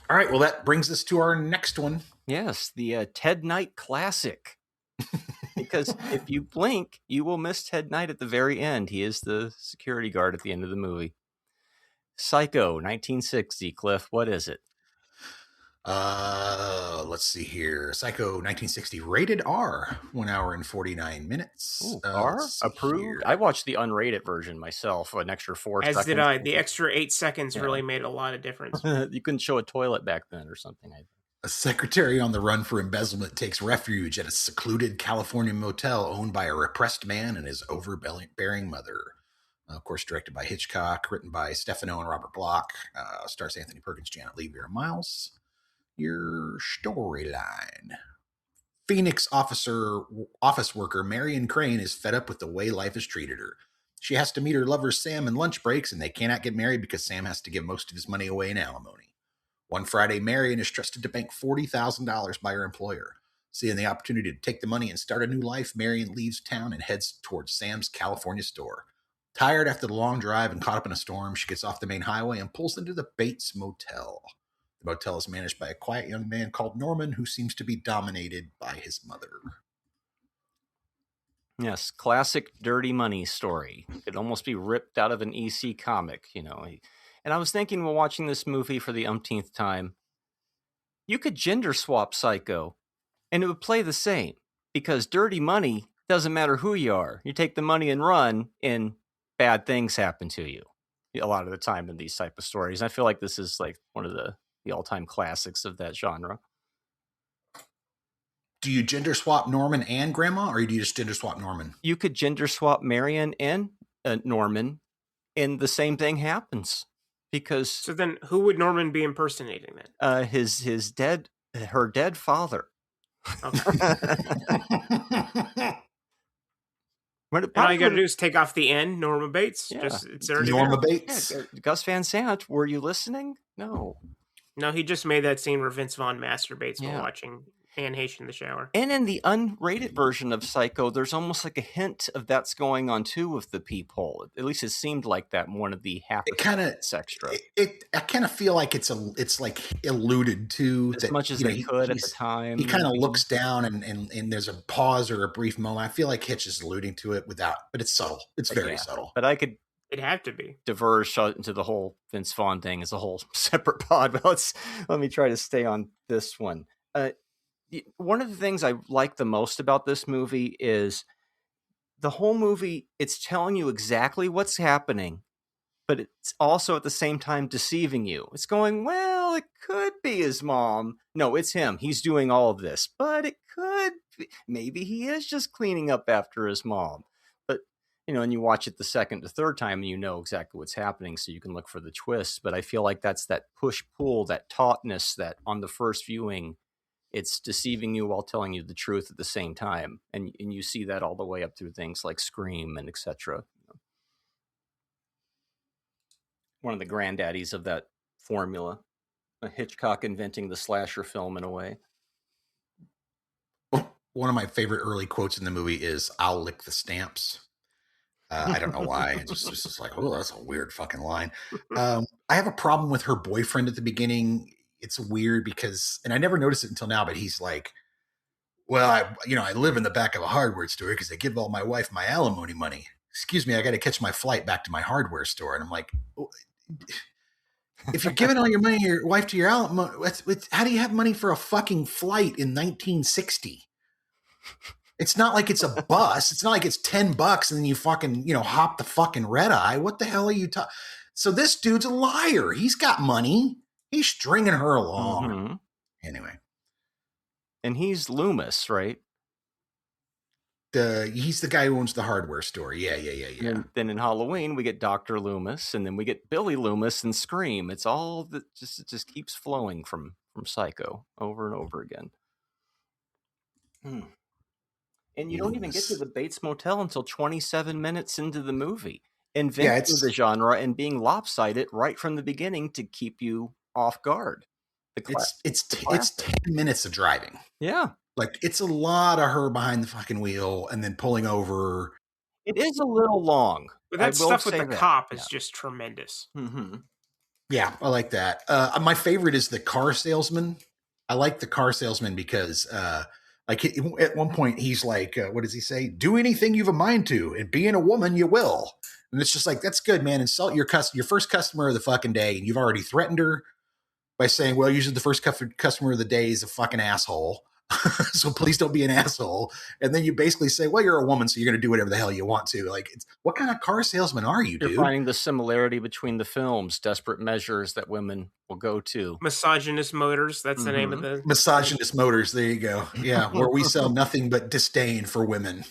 All right. Well, that brings us to our next one. Yes, the Ted Knight classic. Because if you blink, you will miss Ted Knight at the very end. He is the security guard at the end of the movie. Psycho, 1960. Cliff, what is it? Let's see here. Psycho 1960, rated R, 1 hour and 49 minutes. Ooh, R? Approved? Here. I watched the unrated version myself, an extra 4 seconds. As did I. The extra 8 seconds really made a lot of difference. You couldn't show a toilet back then or something. A secretary on the run for embezzlement takes refuge at a secluded California motel owned by a repressed man and his overbearing mother. Of course, directed by Hitchcock, written by Stefano and Robert Bloch, stars Anthony Perkins, Janet Leigh, Vera Miles. Your storyline. Phoenix office worker Marion Crane is fed up with the way life has treated her. She has to meet her lover Sam in lunch breaks, and they cannot get married because Sam has to give most of his money away in alimony. One Friday, Marion is trusted to bank $40,000 by her employer. Seeing the opportunity to take the money and start a new life, Marion leaves town and heads towards Sam's California store. Tired after the long drive and caught up in a storm, she gets off the main highway and pulls into the Bates Motel. The motel is managed by a quiet young man called Norman, who seems to be dominated by his mother. Yes, classic dirty money story. It could almost be ripped out of an EC comic, And I was thinking while watching this movie for the umpteenth time, you could gender swap Psycho, and it would play the same, because dirty money doesn't matter who you are. You take the money and run, and bad things happen to you a lot of the time in these type of stories. I feel like this is like one of the all-time classics of that genre. Do you gender swap Norman and Grandma, or do you just gender swap Norman? You could gender swap Marion and Norman, and the same thing happens. Because so then, who would Norman be impersonating then? Her dead father. Okay. And all you got to do is take off the N, Norma Bates. Yeah. Just it's already Norma there. Bates. Yeah, Gus Van Sant, were you listening? No, he just made that scene where Vince Vaughn masturbates while Yeah. watching Anne Heche in the shower. And in the unrated version of Psycho, there's almost like a hint of that's going on too with the peephole. At least it seemed like that in one of the half extra. I kind of feel like it's like alluded to as much as they could at the time. He kind of looks down and there's a pause or a brief moment. I feel like Hitch is alluding to it but it's subtle. It's very subtle. But I could. It'd have to be diverge into the whole Vince Vaughn thing as a whole separate pod. But let me try to stay on this one. One of the things I like the most about this movie is the whole movie. It's telling you exactly what's happening, but it's also at the same time deceiving you. It's going, well, it could be his mom. No, it's him. He's doing all of this, but it could be, maybe he is just cleaning up after his mom. But, and you watch it the second to third time and you know exactly what's happening, so you can look for the twists. But I feel like that's that push-pull, that tautness that on the first viewing, it's deceiving you while telling you the truth at the same time. And you see that all the way up through things like Scream and etc. One of the granddaddies of that formula. Hitchcock inventing the slasher film in a way. One of my favorite early quotes in the movie is, "I'll lick the stamps." I don't know why. It's just like, oh, that's a weird fucking line. I have a problem with her boyfriend at the beginning. It's weird because, and I never noticed it until now, but he's like, well, I live in the back of a hardware store because I give all my wife my alimony money. Excuse me, I got to catch my flight back to my hardware store. And I'm like, if you're giving all your money to your wife to your alimony, how do you have money for a fucking flight in 1960? It's not like it's a bus. It's not like it's $10 and then you fucking, hop the fucking red eye. What the hell are you talking? So this dude's a liar. He's got money. He's stringing her along. Mm-hmm. Anyway. And he's Loomis, right? He's the guy who owns the hardware store. Yeah. And then in Halloween, we get Dr. Loomis, and then we get Billy Loomis and Scream. It's all that it just keeps flowing from Psycho over and over again. And you don't even get to the Bates Motel until 27 minutes into the movie. Inventing the genre and being lopsided right from the beginning to keep you off guard. It's 10 minutes of driving. Yeah. Like, it's a lot of her behind the fucking wheel and then pulling over. It is a little long. But that stuff with the cop is just tremendous. Mm-hmm. Yeah, I like that. My favorite is the car salesman. I like the car salesman because at one point he's like, what does he say? Do anything you've a mind to, and being a woman, you will. And it's just like, that's good, man. Insult your first customer of the fucking day, and you've already threatened her by saying, well, usually the first customer of the day is a fucking asshole. So please don't be an asshole. And then you basically say, well, you're a woman, so you're going to do whatever the hell you want to. Like, what kind of car salesman are you, dude? You're finding the similarity between the films, Desperate Measures, that women will go to. Misogynist Motors, that's the name of the... Misogynist Motors, there you go. Yeah, where we sell nothing but disdain for women.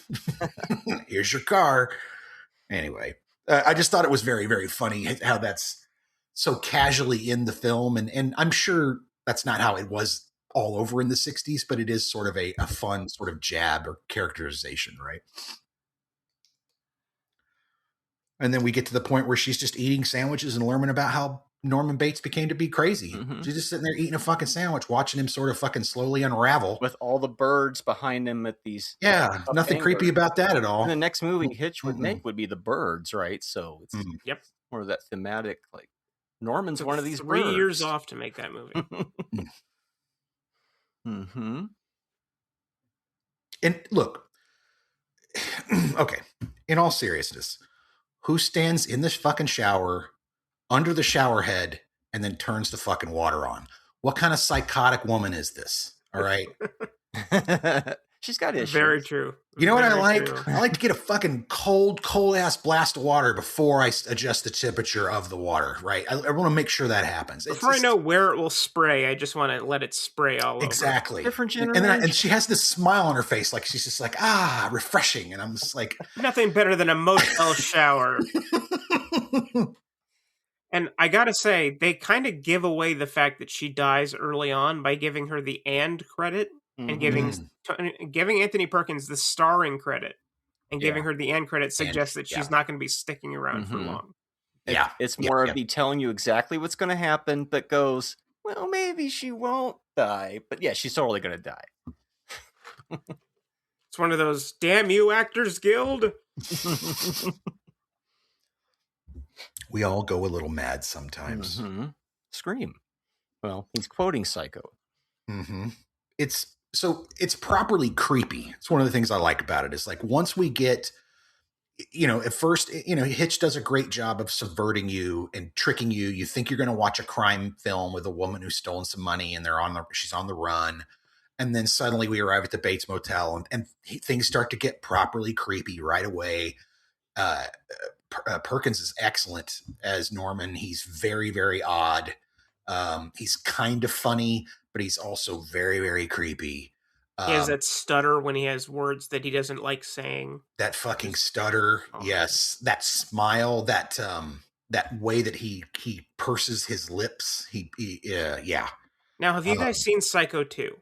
Here's your car. Anyway, I just thought it was very, very funny how that's so casually in the film. And I'm sure that's not how it was all over in the 60s, but it is sort of a fun sort of jab or characterization, right? And then we get to the point where she's just eating sandwiches and learning about how Norman Bates became to be crazy. Mhm. She's just sitting there eating a fucking sandwich, watching him sort of fucking slowly unravel. With all the birds behind him at these. Yeah, nothing creepy about that at all. And the next movie Hitch would make would be the birds, right? So it's Yep. more of that thematic, like Norman's one of these 3 birds. years off to make that movie. Mm-hmm. And look, okay, in all seriousness, who stands in this fucking shower under the shower head and then turns the fucking water on? What kind of psychotic woman is this? All right. She's got issues. Very true. You know what I Very like? true. I like to get a fucking cold ass blast of water before I adjust the temperature of the water, right? I want to make sure that happens. Before I know where it will spray, I just want to let it spray all over. Exactly. Different And generation. and she has this smile on her face, like she's just like, refreshing. And I'm just like, Nothing better than a motel shower. And I gotta say, they kind of give away the fact that she dies early on by giving her the "and" credit and giving Anthony Perkins the starring credit and giving her the "and" credit suggests that she's not going to be sticking around for long. It's more of me telling you exactly what's going to happen, but goes, well, maybe she won't die, but yeah, she's totally going to die. It's one of those damn you, Actors Guild. We all go a little mad sometimes. Scream. Well, he's quoting Psycho. It's properly creepy. It's one of the things I like about it. Is like once we get, at first, Hitch does a great job of subverting you and tricking you. You think you're going to watch a crime film with a woman who's stolen some money and she's on the run. And then suddenly we arrive at the Bates Motel and things start to get properly creepy right away. Perkins is excellent as Norman. He's very, very odd. He's kind of funny, but he's also very, very creepy. He has that stutter when he has words that he doesn't like saying. That fucking stutter. Yes. That smile, that way that he purses his lips. Yeah. Now, have you guys seen Psycho 2?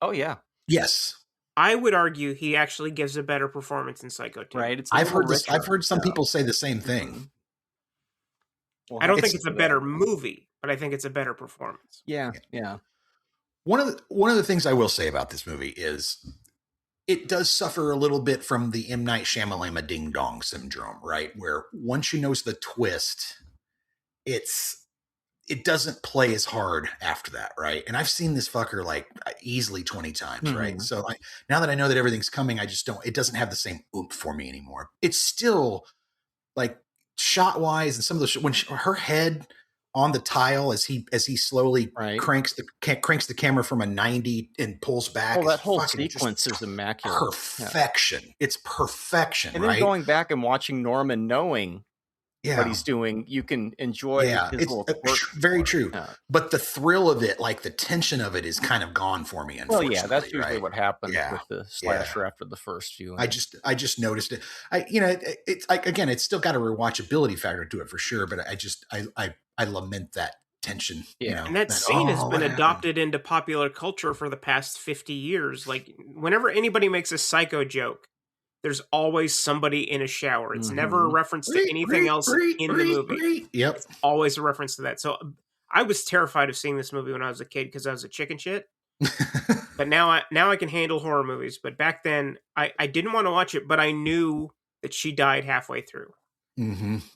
Oh, yeah. Yes. I would argue he actually gives a better performance in Psycho 2. Right. I've heard some people say the same thing. Well, I don't think it's a better movie, but I think it's a better performance. Yeah. One of the things I will say about this movie is it does suffer a little bit from the M. Night Shyamalan ding dong syndrome, right? Where once she knows the twist, it doesn't play as hard after that, right? And I've seen this fucker like easily 20 times, right? So now that I know that everything's coming, it doesn't have the same oomph for me anymore. It's still like shot wise and some of the, her head on the tile as he slowly cranks the camera from a 90 and pulls back. Oh, that whole sequence is immaculate. Perfection. Yeah. It's perfection, and then going back and watching Norman knowing what he's doing, you can enjoy his little quirk. Very true. Yeah. But the thrill of it, like the tension of it is kind of gone for me, unfortunately. Well, yeah, that's usually what happens with the slasher after the first few. I just noticed it. Again, it's still got a rewatchability factor to it for sure, but I lament that tension. Yeah. And that scene has been adopted into popular culture for the past 50 years. Like whenever anybody makes a Psycho joke, there's always somebody in a shower. It's never a reference to anything else in the movie. Yep. It's always a reference to that. So I was terrified of seeing this movie when I was a kid because I was a chicken shit. But now I can handle horror movies. But back then I didn't want to watch it, but I knew that she died halfway through.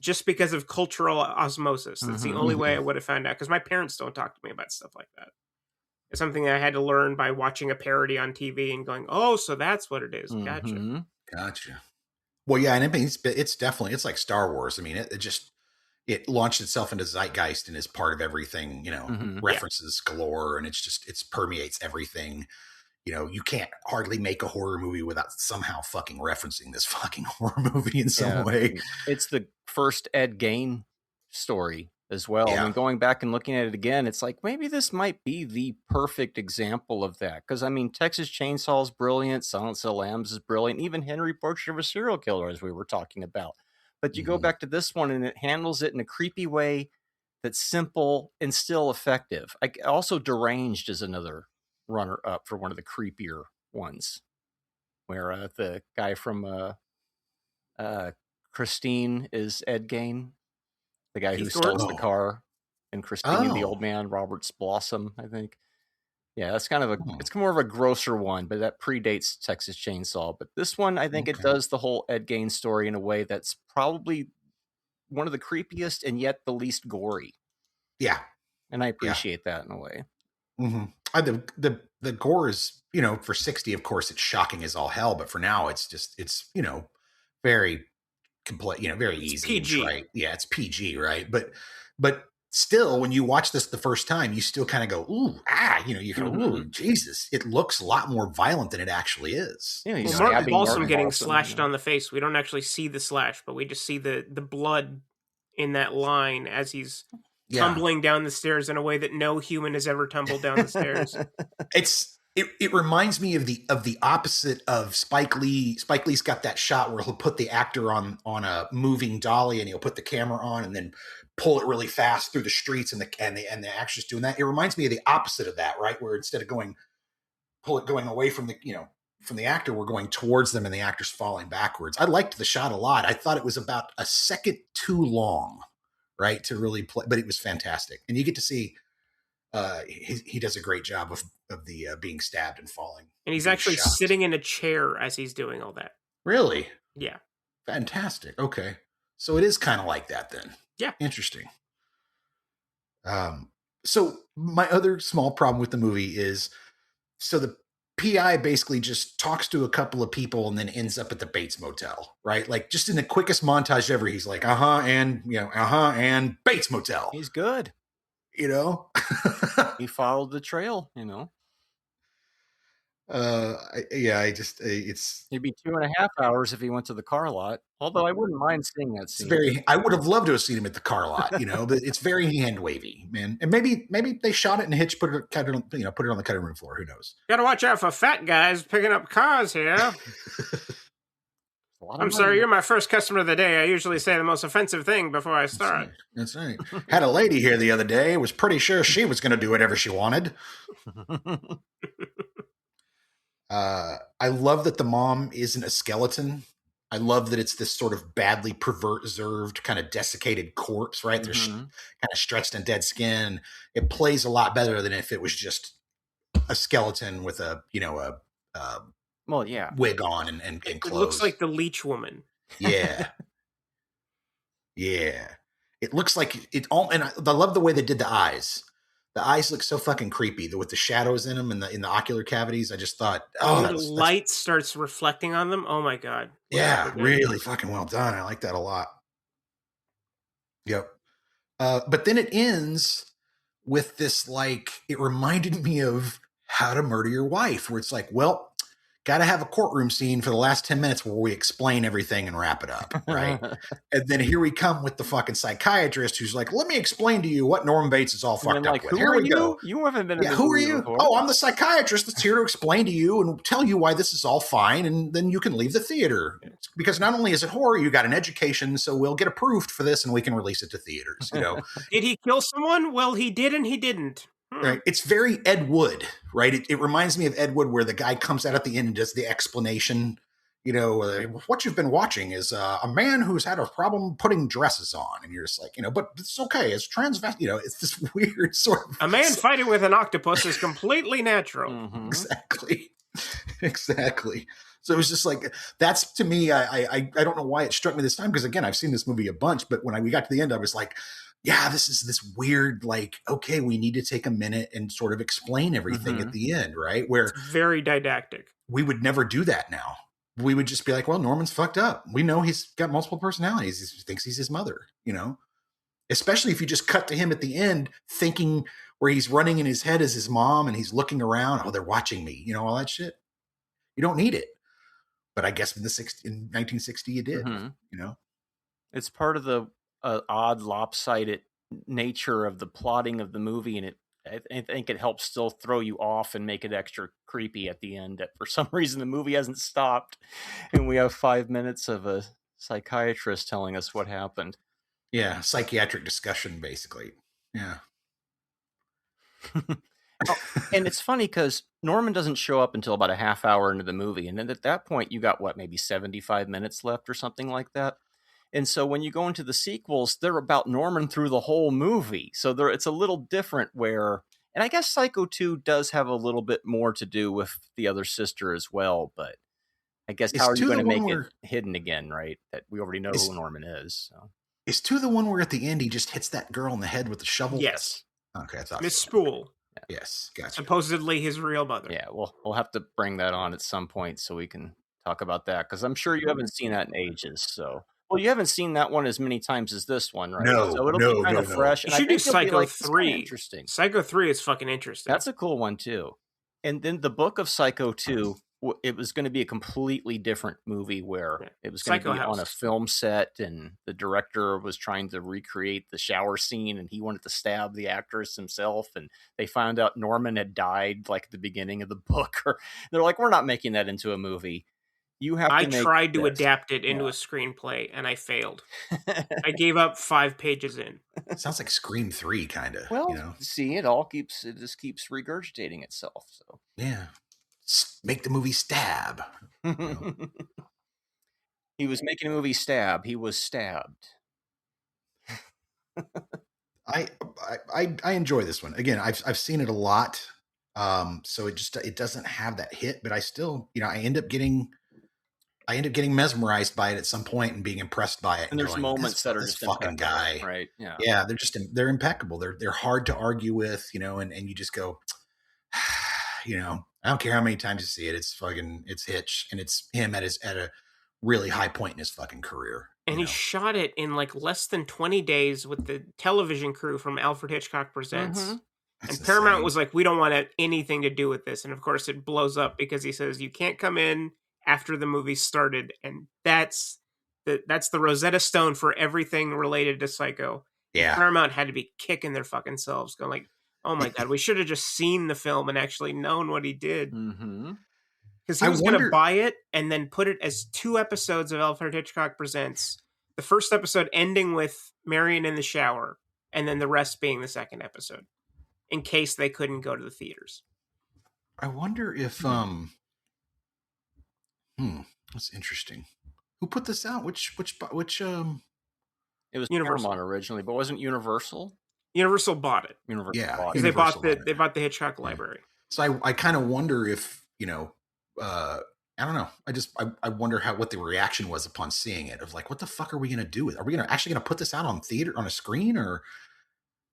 Just because of cultural osmosis. That's the only way I would have found out. Because my parents don't talk to me about stuff like that. It's something that I had to learn by watching a parody on TV and going, oh, so that's what it is. Gotcha. Well, yeah, and I mean, it's definitely, it's like Star Wars. I mean, it launched itself into zeitgeist and is part of everything, references galore, and it permeates everything. You can't hardly make a horror movie without somehow fucking referencing this fucking horror movie in some way. It's the first Ed Gein story as well. I mean, going back and looking at it again, it's like maybe this might be the perfect example of that. Because I mean, Texas Chainsaw is brilliant, Silence of the Lambs is brilliant, even Henry Portrait of a Serial Killer, as we were talking about. But you go back to this one and it handles it in a creepy way that's simple and still effective. Also, Deranged is another runner-up for one of the creepier ones, where the guy from Christine is Ed Gein, the guy who Keith steals Gordon? the car, and Christine, the old Oh. man, Robert's Blossom, I think. Yeah, that's kind of it's more of a grosser one, but that predates Texas Chainsaw. But this one, I think it does the whole Ed Gein story in a way that's probably one of the creepiest and yet the least gory. Yeah. And I appreciate that in a way. The gore is, for 60, of course, it's shocking as all hell. But for now, it's very complete, very easy. PG. Right? Yeah, it's PG, right? But still, when you watch this the first time, you still kind of go, ooh, you go, ooh, Jesus, it looks a lot more violent than it actually is. Yeah, Well, Marty Balsam getting slashed on the face. We don't actually see the slash, but we just see the blood in that line as he's tumbling down the stairs in a way that no human has ever tumbled down the stairs. It reminds me of the opposite of Spike Lee. Spike Lee's got that shot where he'll put the actor on a moving dolly and he'll put the camera on and then pull it really fast through the streets and the actress doing that. It reminds me of the opposite of that, right? Where instead of going away from the actor, we're going towards them and the actor's falling backwards. I liked the shot a lot. I thought it was about a second too long, right, to really play, but it was fantastic. And you get to see he does a great job of the being stabbed and falling. And he's actually sitting in a chair as he's doing all that. Really? Yeah. Fantastic. Okay. So it is kind of like that then. Yeah. Interesting. So my other small problem with the movie is, so the PI basically just talks to a couple of people and then ends up at the Bates Motel, right? Like just in the quickest montage ever, he's like, and Bates Motel. He's good. He followed the trail, it's it'd be 2.5 hours if he went to the car lot. Although I wouldn't mind seeing that scene. I would have loved to have seen him at the car lot, but it's very hand wavy, man. And maybe they shot it and Hitch put it on the cutting room floor. Who knows? Gotta watch out for fat guys picking up cars here. I'm sorry, you're my first customer of the day. I usually say the most offensive thing before I start. That's right. Had a lady here the other day. Was pretty sure she was going to do whatever she wanted. I love that the mom isn't a skeleton. I love that it's this sort of badly preserved, kind of desiccated corpse, right? They're kind of stretched in dead skin. It plays a lot better than if it was just a skeleton with a wig on and clothes. It looks like the Leech Woman. Yeah. Yeah. It looks like it all, and I love the way they did the eyes. The eyes look so fucking creepy with the shadows in them and in the ocular cavities. I just thought, the light starts reflecting on them. Oh my God. Yeah, really fucking well done. I like that a lot. Yep. But then it ends with this, it reminded me of How to Murder Your Wife, where it's like, well, got to have a courtroom scene for the last 10 minutes where we explain everything and wrap it up, right? And then here we come with the fucking psychiatrist who's like, let me explain to you what Norman Bates is all fucked up with. Here we go. You haven't been in who are you? Before. Oh, I'm the psychiatrist that's here to explain to you and tell you why this is all fine, and then you can leave the theater. Because not only is it horror, you got an education, so we'll get approved for this and we can release it to theaters, Did he kill someone? Well, he did and he didn't. Right. It's very Ed Wood, right? It reminds me of Ed Wood, where the guy comes out at the end and does the explanation. What you've been watching is a man who's had a problem putting dresses on, and you're just like, but it's okay. It's transvest. It's this weird sort of a man fighting with an octopus is completely natural. Mm-hmm. Exactly. So it was just like, that's, to me, I don't know why it struck me this time, because again, I've seen this movie a bunch, but when we got to the end, I was like, yeah, this is this weird, okay, we need to take a minute and sort of explain everything at the end, right? Where it's very didactic. We would never do that now. We would just be like, well, Norman's fucked up. We know he's got multiple personalities. He thinks he's his mother, especially if you just cut to him at the end thinking, where he's running in his head as his mom and he's looking around. Oh, they're watching me, all that shit. You don't need it. But I guess in 1960, you did, It's part of the odd lopsided nature of the plotting of the movie, and I think it helps still throw you off and make it extra creepy at the end. That for some reason the movie hasn't stopped, and we have 5 minutes of a psychiatrist telling us what happened. Yeah, psychiatric discussion, basically. Yeah. And it's funny because Norman doesn't show up until about a half hour into the movie. And then at that point, you got, maybe 75 minutes left or something like that. And so when you go into the sequels, they're about Norman through the whole movie. So it's a little different where... And I guess Psycho 2 does have a little bit more to do with the other sister as well. But I guess how are you going to make it hidden again, right? That we already know who Norman is. So. Is 2 the one where at the end he just hits that girl in the head with the shovel? Yes. Okay, I thought Miss Spool. Yeah. Yes, gotcha. Supposedly his real mother. Yeah, we'll have to bring that on at some point so we can talk about that, because I'm sure you haven't seen that in ages. So, well, you haven't seen that one as many times as this one, right? No, so it'll be kind of fresh. You should do Psycho 3. Interesting. Psycho 3 is fucking interesting. That's a cool one too. And then the book of Psycho 2, it was going to be a completely different movie where it was going to be on a film set, and the director was trying to recreate the shower scene, and he wanted to stab the actress himself, and they found out Norman had died like at the beginning of the book. Or they're like, we're not making that into a movie. You have I tried to adapt it into a screenplay, and I failed. I gave up 5 pages in. Sounds like Scream 3, kind of. Well, see, it just keeps regurgitating itself. So yeah. Make the movie Stab. He was making a movie Stab. He was stabbed. I enjoy this one. Again, I've seen it a lot. So it doesn't have that hit, but I still, I end up getting mesmerized by it at some point and being impressed by it. And there's moments that are just fucking guy, right? Yeah. Yeah. They're impeccable. They're hard to argue with, and you just go, I don't care how many times you see it. It's Hitch, and it's him at a really high point in his fucking career. And he shot it in like less than 20 days with the television crew from Alfred Hitchcock Presents. Mm-hmm. And Paramount was like, we don't want anything to do with this. And of course it blows up because he says, you can't come in after the movie started. And that's the Rosetta Stone for everything related to Psycho. Yeah. And Paramount had to be kicking their fucking selves, going like, oh my God, we should have just seen the film and actually known what he did. Because he was going to buy it and then put it as 2 episodes of Alfred Hitchcock Presents. The first episode ending with Marion in the shower, and then the rest being the second episode, in case they couldn't go to the theaters. I wonder if that's interesting. Who put this out? Which It was Universal. Paramount originally, but wasn't Universal? Universal bought it. Because they bought the Hitchcock library. So I kind of wonder if I don't know. I wonder what the reaction was upon seeing it. Of like, what the fuck are we gonna do with it? Are we actually gonna put this out on a screen, or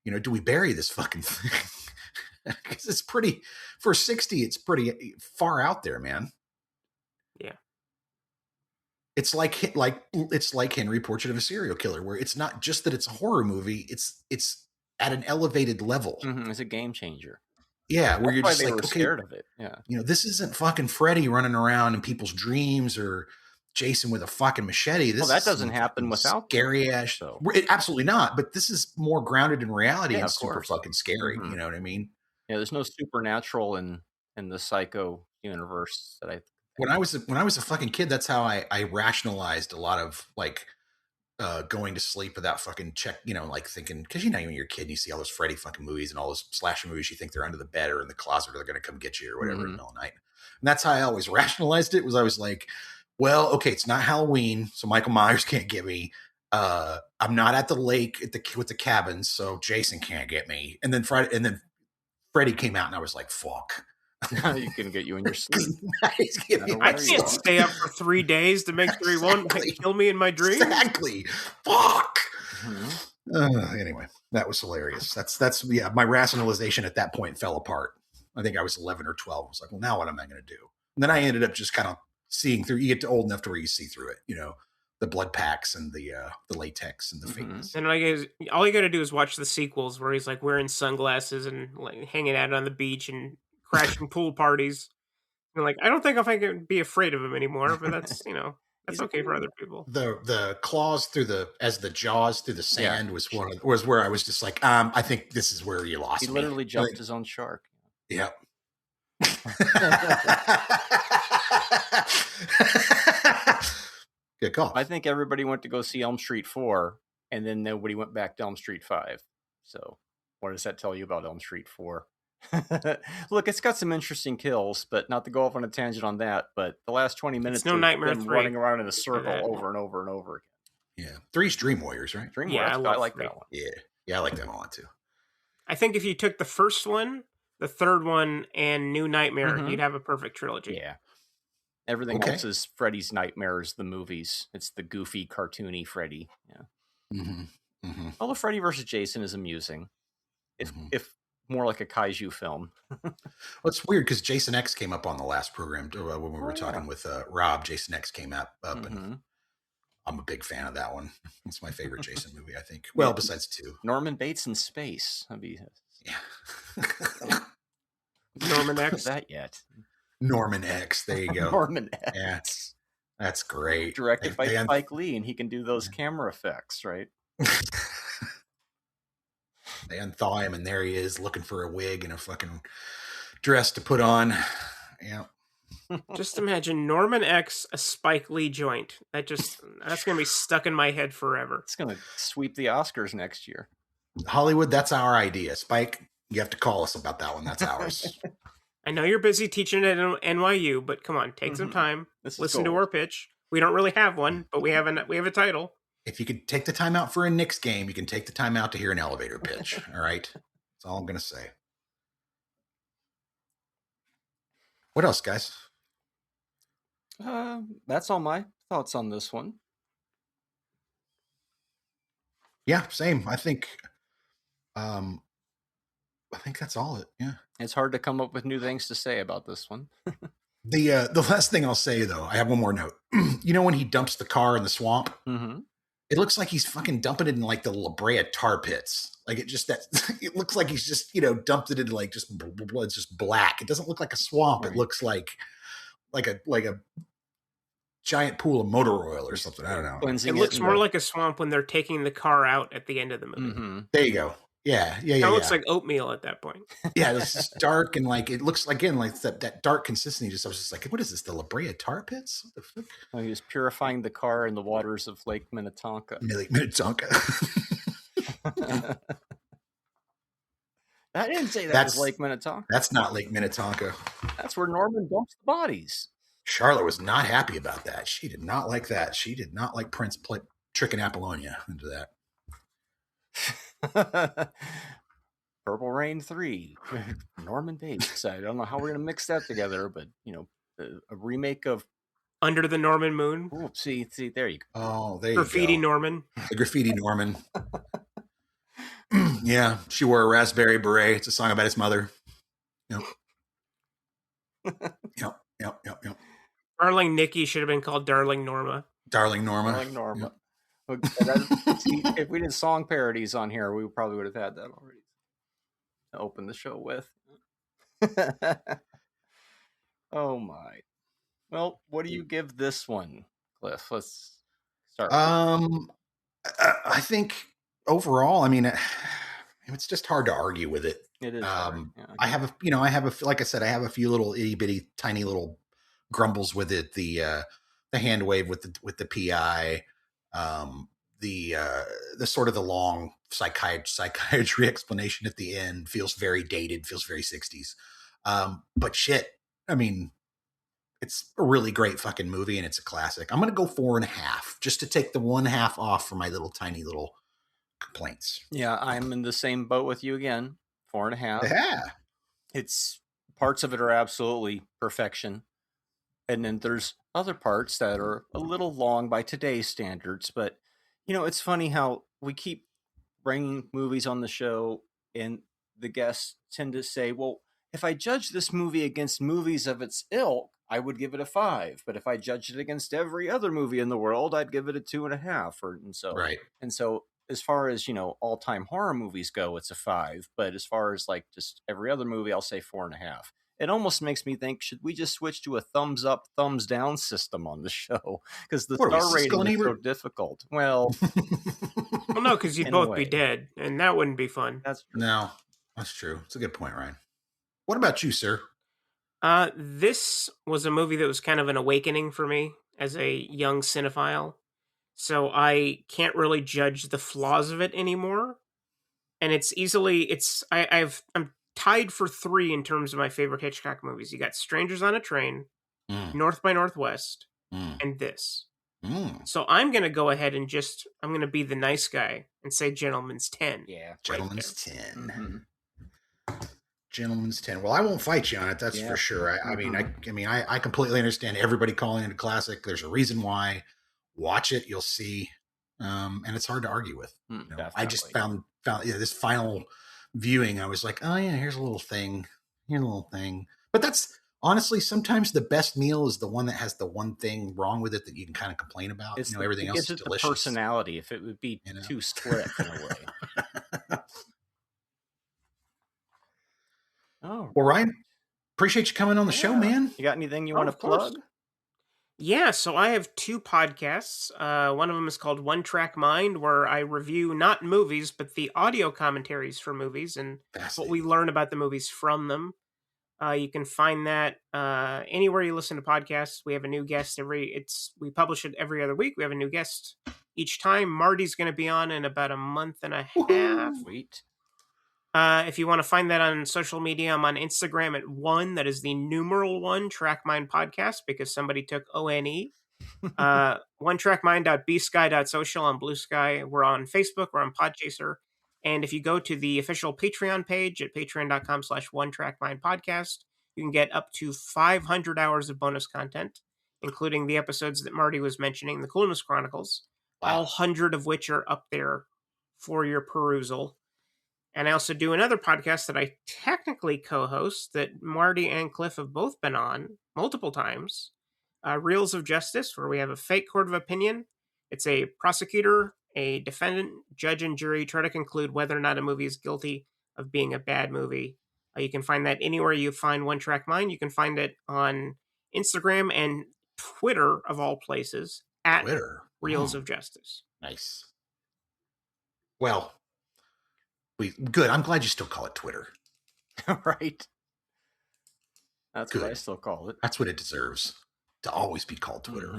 do we bury this fucking thing? Because it's pretty, for 60, it's pretty far out there, man. Yeah. It's like Henry, Portrait of a Serial Killer, where it's not just that it's a horror movie. It's at an elevated level. It's a game changer. Yeah, where you're just like, okay, scared of it. Yeah, this isn't fucking Freddy running around in people's dreams or Jason with a fucking machete. That doesn't happen without scary ass. So. Absolutely not. But this is more grounded in reality and super course. fucking scary. You know what I mean? Yeah, there's no supernatural in the Psycho universe that I. When I was a fucking kid, that's how I rationalized a lot of like going to sleep without fucking like thinking, because when you're a kid and you see all those Freddy fucking movies and all those slasher movies, you think they're under the bed or in the closet or they're going to come get you or whatever in the middle of the night. And that's how I always rationalized it. Was I was like, well, okay, it's not Halloween, so Michael Myers can't get me. I'm not at the lake with the cabins, so Jason can't get me. And then Freddy came out, and I was like, fuck. He can get you in your sleep. I can't stay up for 3 days to make sure he won't kill me in my dreams. Exactly. Fuck. Anyway, that was hilarious. That's my rationalization at that point fell apart. I think I was 11 or 12. I was like, well, now what am I going to do? And then I ended up just kind of seeing through. You get to old enough to where you see through it. The blood packs and the latex and the things. And all you got to do is watch the sequels where he's like wearing sunglasses and like hanging out on the beach and crashing pool parties. And like, I don't think if I can be afraid of him anymore, but that's that's okay for other people. The claws through the jaws through the sand was where I was just like, I think this is where you lost me. He literally jumped his own shark. Yep. Yeah, golf. I think everybody went to go see Elm Street 4, and then nobody went back to Elm Street 5. So what does that tell you about Elm Street 4? Look, it's got some interesting kills, but not to go off on a tangent on that, but the last 20 minutes no of Nightmare them 3. running around in a circle over and over and over again. Yeah. 3's Dream Warriors, right? Dream Yeah, Warriors, I I love like 3. that one. Yeah. Yeah, I like that one a lot too. I think if you took the first one, the third one, and New Nightmare, you'd have a perfect trilogy. Yeah. Everything else is Freddy's Nightmares, the movies. It's the goofy, cartoony Freddy. Yeah. Although Freddy versus Jason is amusing. If more like a kaiju film. Well, it's weird because Jason X came up on the last program when we were talking with Rob. Jason X came up and I'm a big fan of that one. It's my favorite Jason movie, I think. Well, besides 2. Norman Bates in space. That'd be... Yeah. Norman X. That yet. Norman X. There you go. Norman X. Yeah, that's great. Directed by Spike Lee, and he can do those camera effects, right? They unthaw him, and there he is, looking for a wig and a fucking dress to put on. Yeah. Just imagine Norman X, a Spike Lee joint. That's going to be stuck in my head forever. It's going to sweep the Oscars next year. Hollywood, that's our idea. Spike, you have to call us about that one. That's ours. I know you're busy teaching at NYU, but come on, take some time. Listen to our pitch. We don't really have one, but we have a title. If you could take the time out for a Knicks game, you can take the time out to hear an elevator pitch. All right? That's all I'm going to say. What else, guys? That's all my thoughts on this one. Yeah, same. I think that's all it. Yeah. It's hard to come up with new things to say about this one. The last thing I'll say, though, I have one more note. You know when he dumps the car in the swamp? It looks like he's fucking dumping it in like the La Brea tar pits. Like it looks like he's just, dumped it into like just it's just black. It doesn't look like a swamp. Right. It looks like a giant pool of motor oil or something. I don't know. It looks more like a swamp when they're taking the car out at the end of the movie. There you go. Yeah. It looks like oatmeal at that point. Yeah, it's just dark and like it looks again like that dark consistency. I was just like, what is this? The La Brea tar pits? What the fuck? Oh, he was purifying the car in the waters of Lake Minnetonka. Lake Minnetonka. I didn't say that was Lake Minnetonka. That's not Lake Minnetonka. That's where Norman dumps the bodies. Charlotte was not happy about that. She did not like that. She did not like Prince tricking Apollonia into that. Purple Rain 3, Norman Bates. I don't know how we're going to mix that together, but, a remake of Under the Norman Moon. Ooh, see, there you go. Oh, there Graffiti you go. Norman. The Graffiti Norman. Yeah, she wore a raspberry beret. It's a song about his mother. Yep. Yep. Darling Nikki should have been called Darling Norma. Darling Norma. Yep. See, if we did song parodies on here, we probably would have had that already to open the show with. Oh my. Well, what do you give this one, Cliff? Let's start. I think overall, I mean, it's just hard to argue with it. It is. I have like I said, I have a few little itty bitty, tiny little grumbles with it. The hand wave with the PI, the sort of the long psychiatry explanation at the end feels very dated, feels very 60s. But shit, I mean, it's a really great fucking movie and it's a classic. I'm going to go 4.5 just to take the 1.5 off for my little tiny little complaints. Yeah, I'm in the same boat with you again. 4.5. Yeah. It's parts of it are absolutely perfection. And then there's other parts that are a little long by today's standards. But, it's funny how we keep bringing movies on the show and the guests tend to say, well, if I judge this movie against movies of its ilk, I would give it a 5. But if I judged it against every other movie in the world, I'd give it a 2.5. And so, right. And so as far as, all-time horror movies go, it's a 5. But as far as like just every other movie, I'll say 4.5. It almost makes me think, should we just switch to a thumbs up, thumbs down system on the show? Because the star rating is so difficult. Well, well, no, because you'd both be dead, and that wouldn't be fun. That's true. No, that's true. It's a good point, Ryan. What about you, sir? This was a movie that was kind of an awakening for me as a young cinephile, so I can't really judge the flaws of it anymore. And I'm tied for 3 in terms of my favorite Hitchcock movies. You got Strangers on a Train, North by Northwest, and this. So I'm going to go ahead and I'm going to be the nice guy and say Gentleman's 10. Yeah. Gentleman's 10. Gentleman's 10. Well, I won't fight you on it. That's for sure. I mean, I completely understand everybody calling it a classic. There's a reason why. Watch it, you'll see. And it's hard to argue with. You know, I just found this final viewing. I was like, oh yeah, here's a little thing. Here's a little thing. But that's honestly, sometimes the best meal is the one that has the one thing wrong with it that you can kind of complain about. It's everything else is delicious. The personality, if it would be too split in a way. Oh, well, Ryan, appreciate you coming on the show, man. You got anything you want to plug? Yeah, so I have 2 podcasts. One of them is called One Track Mind, where I review not movies, but the audio commentaries for movies and what we learn about the movies from them. You can find that anywhere you listen to podcasts. We have a new guest we publish it every other week. We have a new guest each time. Marty's going to be on in about a month and a half. Sweet. If you want to find that on social media, I'm on Instagram at 1. That is the numeral 1 Track Mind Podcast because somebody took ONE. OneTrackMind.bsky.social on Blue Sky. We're on Facebook. We're on Podchaser. And if you go to the official Patreon page at patreon.com/OneTrackMindPodcast, you can get up to 500 hours of bonus content, including the episodes that Marty was mentioning, the Coolness Chronicles, all 100 of which are up there for your perusal. And I also do another podcast that I technically co-host that Marty and Clif have both been on multiple times. Reels of Justice, where we have a fake court of opinion. It's a prosecutor, a defendant, judge, and jury try to conclude whether or not a movie is guilty of being a bad movie. You can find that anywhere you find One Track Mind. You can find it on Instagram and Twitter, of all places, at Reels of Justice. Nice. Well, good. I'm glad you still call it Twitter. Right. That's good. What I still call it. That's what it deserves, to always be called Twitter.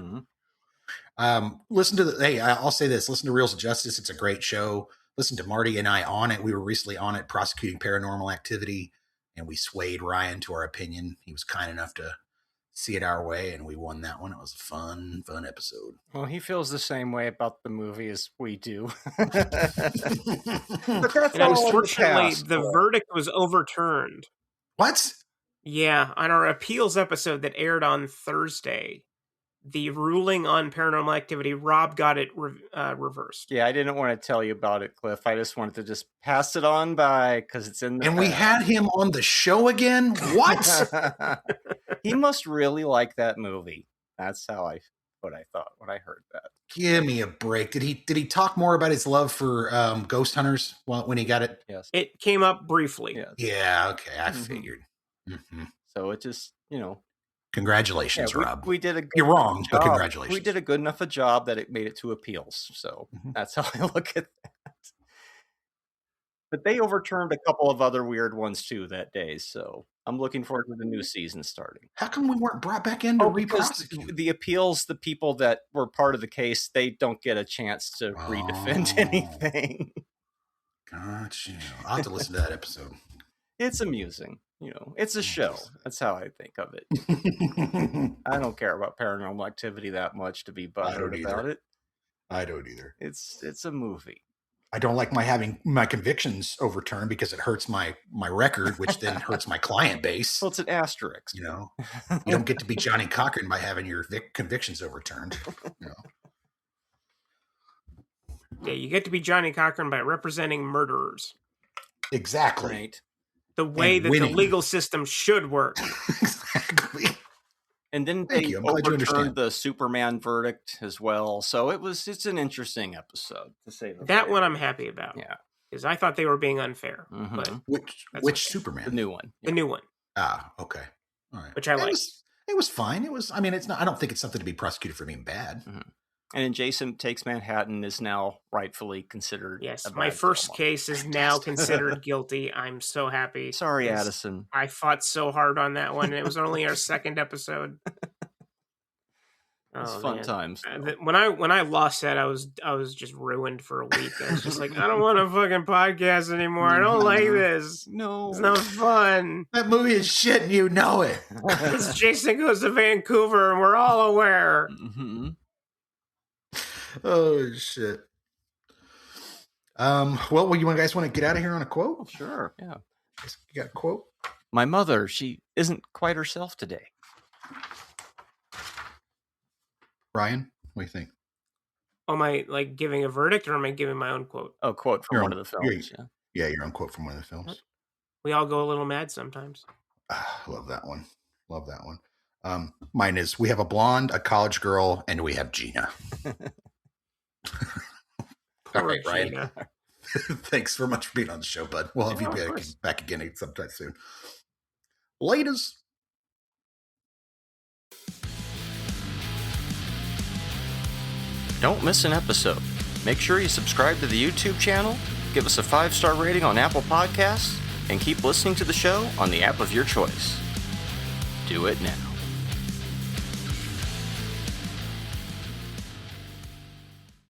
Listen to I'll say this. Listen to Reels of Justice. It's a great show. Listen to Marty and I on it. We were recently on it prosecuting paranormal activity, and we swayed Ryan to our opinion. He was kind enough to see it our way, and we won that one. It was a fun episode. Well, he feels the same way about the movie as we do. But unfortunately, the verdict was overturned. What? Yeah, on our appeals episode that aired on Thursday, the ruling on Paranormal Activity, Rob got it reversed. Yeah, I didn't want to tell you about it, Cliff. I just wanted to just pass it on by because it's in the And we had him on the show again? What? He must really like that movie. That's what I thought when I heard that. Give me a break. Did he talk more about his love for Ghost Hunters when he got it? Yes. It came up briefly. Yes. Yeah, okay. I figured. So it just, Congratulations, Rob. We did You're wrong, but congratulations. We did a good enough a job that it made it to appeals. So that's how I look at that. But they overturned a couple of other weird ones too that day. So I'm looking forward to the new season starting. How come we weren't brought back in to re-prosecute? The appeals, the people that were part of the case, they don't get a chance to redefend anything. Gotcha. I'll have to listen to that episode. It's amusing. It's a show. That's how I think of it. I don't care about Paranormal Activity that much to be bothered about it. I don't either. It's a movie. I don't like having my convictions overturned because it hurts my record, which then hurts my client base. Well, it's an asterisk. You don't get to be Johnny Cochran by having your convictions overturned. Yeah, you get to be Johnny Cochran by representing murderers. Exactly. Right. The way that the legal system should work. Exactly. And then they overturned the Superman verdict as well. So it's an interesting episode, to say the least. That one I'm happy about. Yeah. Because I thought they were being unfair. But which Superman? The new one. The new one. Ah, okay. All right. Which I like. It was fine. It's not. I don't think it's something to be prosecuted for being bad. And Jason Takes Manhattan is now rightfully considered. Yes, my first case is now considered guilty. I'm so happy. Sorry, Addison. I fought so hard on that one, and it was only our second episode. It's Oh, fun man. times. When I lost that, I was just ruined for a week. I was just like, I don't want to fucking podcast anymore. I don't like this. No. It's not fun. That movie is shit and you know it. Because Jason goes to Vancouver and we're all aware. Mm-hmm. Oh, shit. Well, you guys want to get out of here on a quote? Oh, sure, yeah. You got a quote? My mother, she isn't quite herself today. Ryan, what do you think? Am I like giving a verdict or am I giving my own quote? Oh, quote from one of the films. Yeah. Yeah, your own quote from one of the films. We all go a little mad sometimes. Love that one. Love that one. Mine is, we have a blonde, a college girl, and we have Gina. All right, Ryan. Gina. Thanks so much for being on the show, bud. We'll have you back again sometime soon. Laters. Don't miss an episode. Make sure you subscribe to the YouTube channel, give us a 5-star rating on Apple Podcasts, and keep listening to the show on the app of your choice. Do it now.